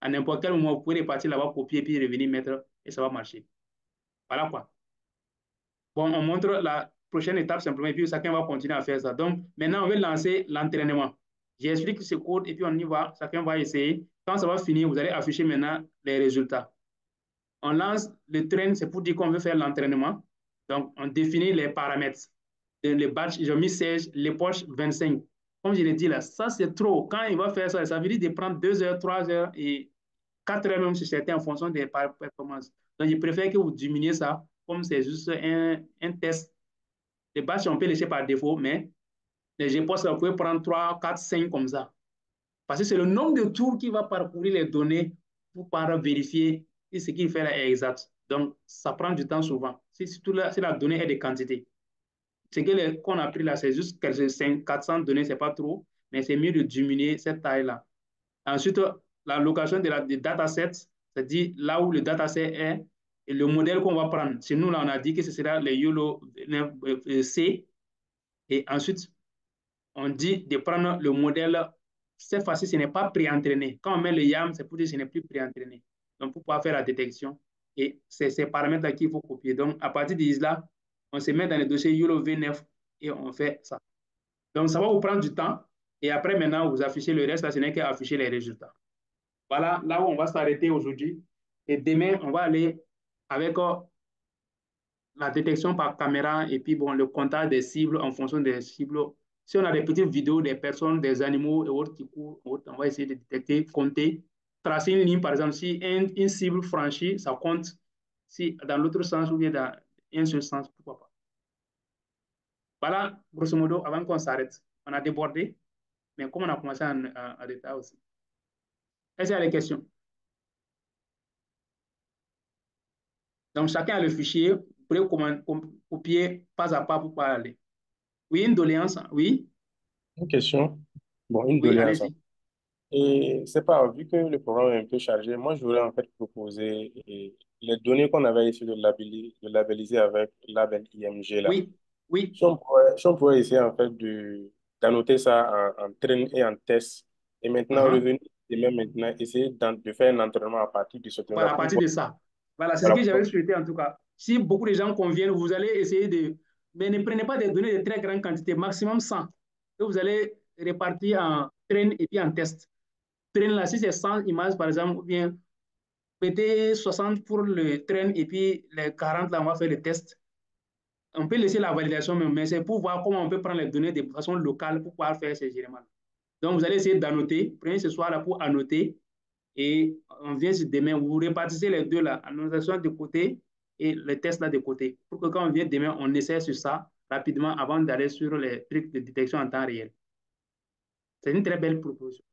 À n'importe quel moment, vous pouvez repartir là-bas, copier, puis revenir mettre et ça va marcher. Voilà quoi. Bon, on montre la prochaine étape simplement, et puis chacun va continuer à faire ça. Donc, maintenant, on va lancer l'entraînement. J'explique ce code, et puis on y va. Chacun va essayer. Quand ça va finir, vous allez afficher maintenant les résultats. On lance le train, c'est pour dire qu'on veut faire l'entraînement. Donc, on définit les paramètres. Le batch, j'ai mis 16, les poches 25. Comme je l'ai dit là, ça c'est trop. Quand il va faire ça, ça veut dire de prendre 2 heures, 3 heures et 4 heures même sur certains en fonction des performances. Donc, je préfère que vous diminuez ça, comme c'est juste un test. Les batchs, on peut laisser par défaut, mais les GPOS, vous pouvez prendre 3, 4, 5 comme ça. Parce que c'est le nombre de tours qui va parcourir les données pour pouvoir vérifier si ce qu'il fait là est exact. Donc, ça prend du temps souvent. Si la donnée est de quantité. Ce qu'on a pris là, c'est juste 400 données, c'est pas trop, mais c'est mieux de diminuer cette taille-là. Ensuite, la location des datasets, c'est-à-dire là où le dataset est, Et le modèle qu'on va prendre, c'est nous, là, on a dit que ce sera le YOLO C. Et ensuite, on dit de prendre le modèle. Cette fois-ci, ce n'est pas pré-entraîné. Quand on met le YAM, c'est pour dire que ce n'est plus pré-entraîné. Donc, pour pouvoir faire la détection, et c'est ces paramètres-là qu'il faut copier. Donc, à partir de là, on se met dans le dossier YOLO V9 et on fait ça. Donc, ça va vous prendre du temps. Et après, maintenant, vous affichez le reste. Là, ce n'est qu'à afficher les résultats. Voilà, là où on va s'arrêter aujourd'hui. Et demain, on va aller avec la détection par caméra et puis bon, le comptage des cibles en fonction des cibles. Si on a des petites vidéos des personnes, des animaux et autres qui courent, on va essayer de détecter, compter, tracer une ligne, par exemple, si une cible franchie, ça compte. Si dans l'autre sens ou bien dans un seul sens, pourquoi pas. Voilà, grosso modo, avant qu'on s'arrête, on a débordé, mais comme on a commencé en détail aussi. Est-ce qu'il y a des questions? Donc, chacun a le fichier. Vous pouvez copier pas à pas pour pouvoir aller. Oui, une doléance. Oui, Une question. Bon, une oui, doléance. allez-y. Et c'est pas, vu que le programme est un peu chargé, moi, je voudrais en fait proposer les données qu'on avait essayé de labelliser avec label IMG là. Oui, oui. Si on pourrait essayer en fait d'annoter ça en train et en test, et maintenant revenir, et même maintenant essayer de faire un entraînement à partir de ce Voilà, temps-là à pour partir voir. de ça. Voilà, c'est ce Voilà, que j'avais souhaité en tout cas. Si beaucoup de gens conviennent, vous allez essayer de... Mais ne prenez pas des données de très grande quantité, maximum 100. Et vous allez répartir en train et puis en test. Train là, si c'est 100 images par exemple, ou bien mettez 60 pour le train et puis les 40 là, on va faire le test. On peut laisser la validation même, mais c'est pour voir comment on peut prendre les données de façon locale pour pouvoir faire ces éléments. Donc, vous allez essayer d'annoter. Prenez ce soir là pour annoter. Et on vient sur demain, vous répartissez les deux là, annotation de côté et les tests là de côté. Pour que quand on vient demain, on essaie sur ça rapidement avant d'aller sur les trucs de détection en temps réel. C'est une très belle proposition.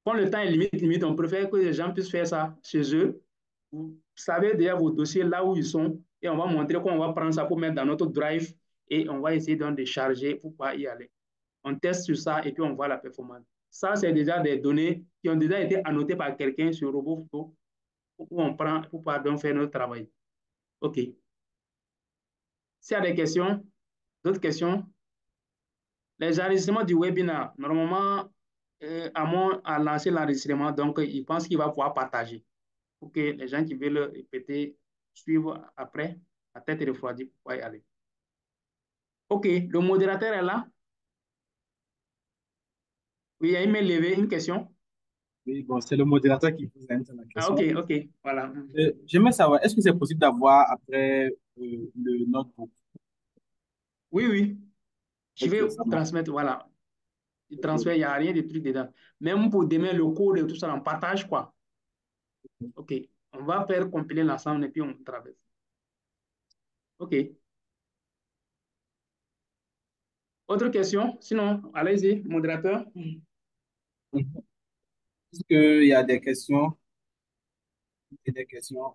Quand le temps est limite, on préfère que les gens puissent faire ça chez eux. Vous savez déjà vos dossiers là où ils sont et on va montrer qu'on va prendre ça pour mettre dans notre drive et on va essayer donc de charger pour pouvoir y aller. On teste sur ça et puis on voit la performance. Ça, c'est déjà des données qui ont déjà été annotées par quelqu'un sur RoboPhoto où on prend pour pouvoir donc faire notre travail. OK. S'il y a des questions, d'autres questions, les enregistrements du webinaire, normalement, Amon a lancé l'enregistrement, donc il pense qu'il va pouvoir partager pour que les gens qui veulent répéter, suivre après, la tête refroidie pour pouvoir y aller. OK, le modérateur est là. Oui, il y a une main levée, une question. Oui, bon, c'est le modérateur qui vous invite à la Ah, question. OK, OK, voilà. J'aimerais savoir, est-ce que c'est possible d'avoir après le notebook? Oui, oui. Je Ok, vais ça marche. transmettre, voilà. Le Ok, transfert, il n'y a rien de truc dedans. Même pour demain, le code et tout ça, on partage quoi. OK. On va faire compiler l'ensemble et puis on traverse. OK. Autre question? Sinon, allez-y, modérateur. est-ce qu'il y a des questions? Il y a des questions.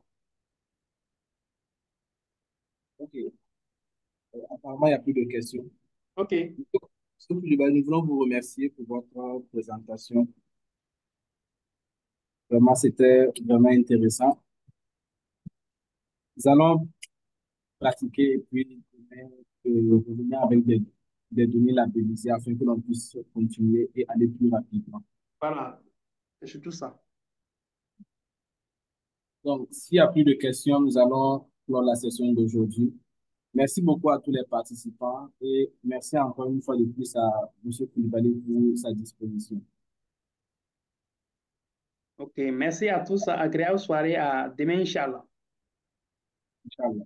Ok. Apparemment, il n'y a plus de questions. OK. Nous voulons vous remercier pour votre présentation. Vraiment, c'était vraiment intéressant. Nous allons pratiquer et puis revenir avec des données labellisées afin que l'on puisse continuer et aller plus rapidement. Voilà. C'est surtout ça. Donc, s'il n'y a plus de questions, nous allons clore la session d'aujourd'hui. Merci beaucoup à tous les participants et merci encore une fois de plus à M. Koulibaly pour sa disposition. OK. Merci à tous. Agréable soirée. À demain, Inch'Allah. Inch'Allah.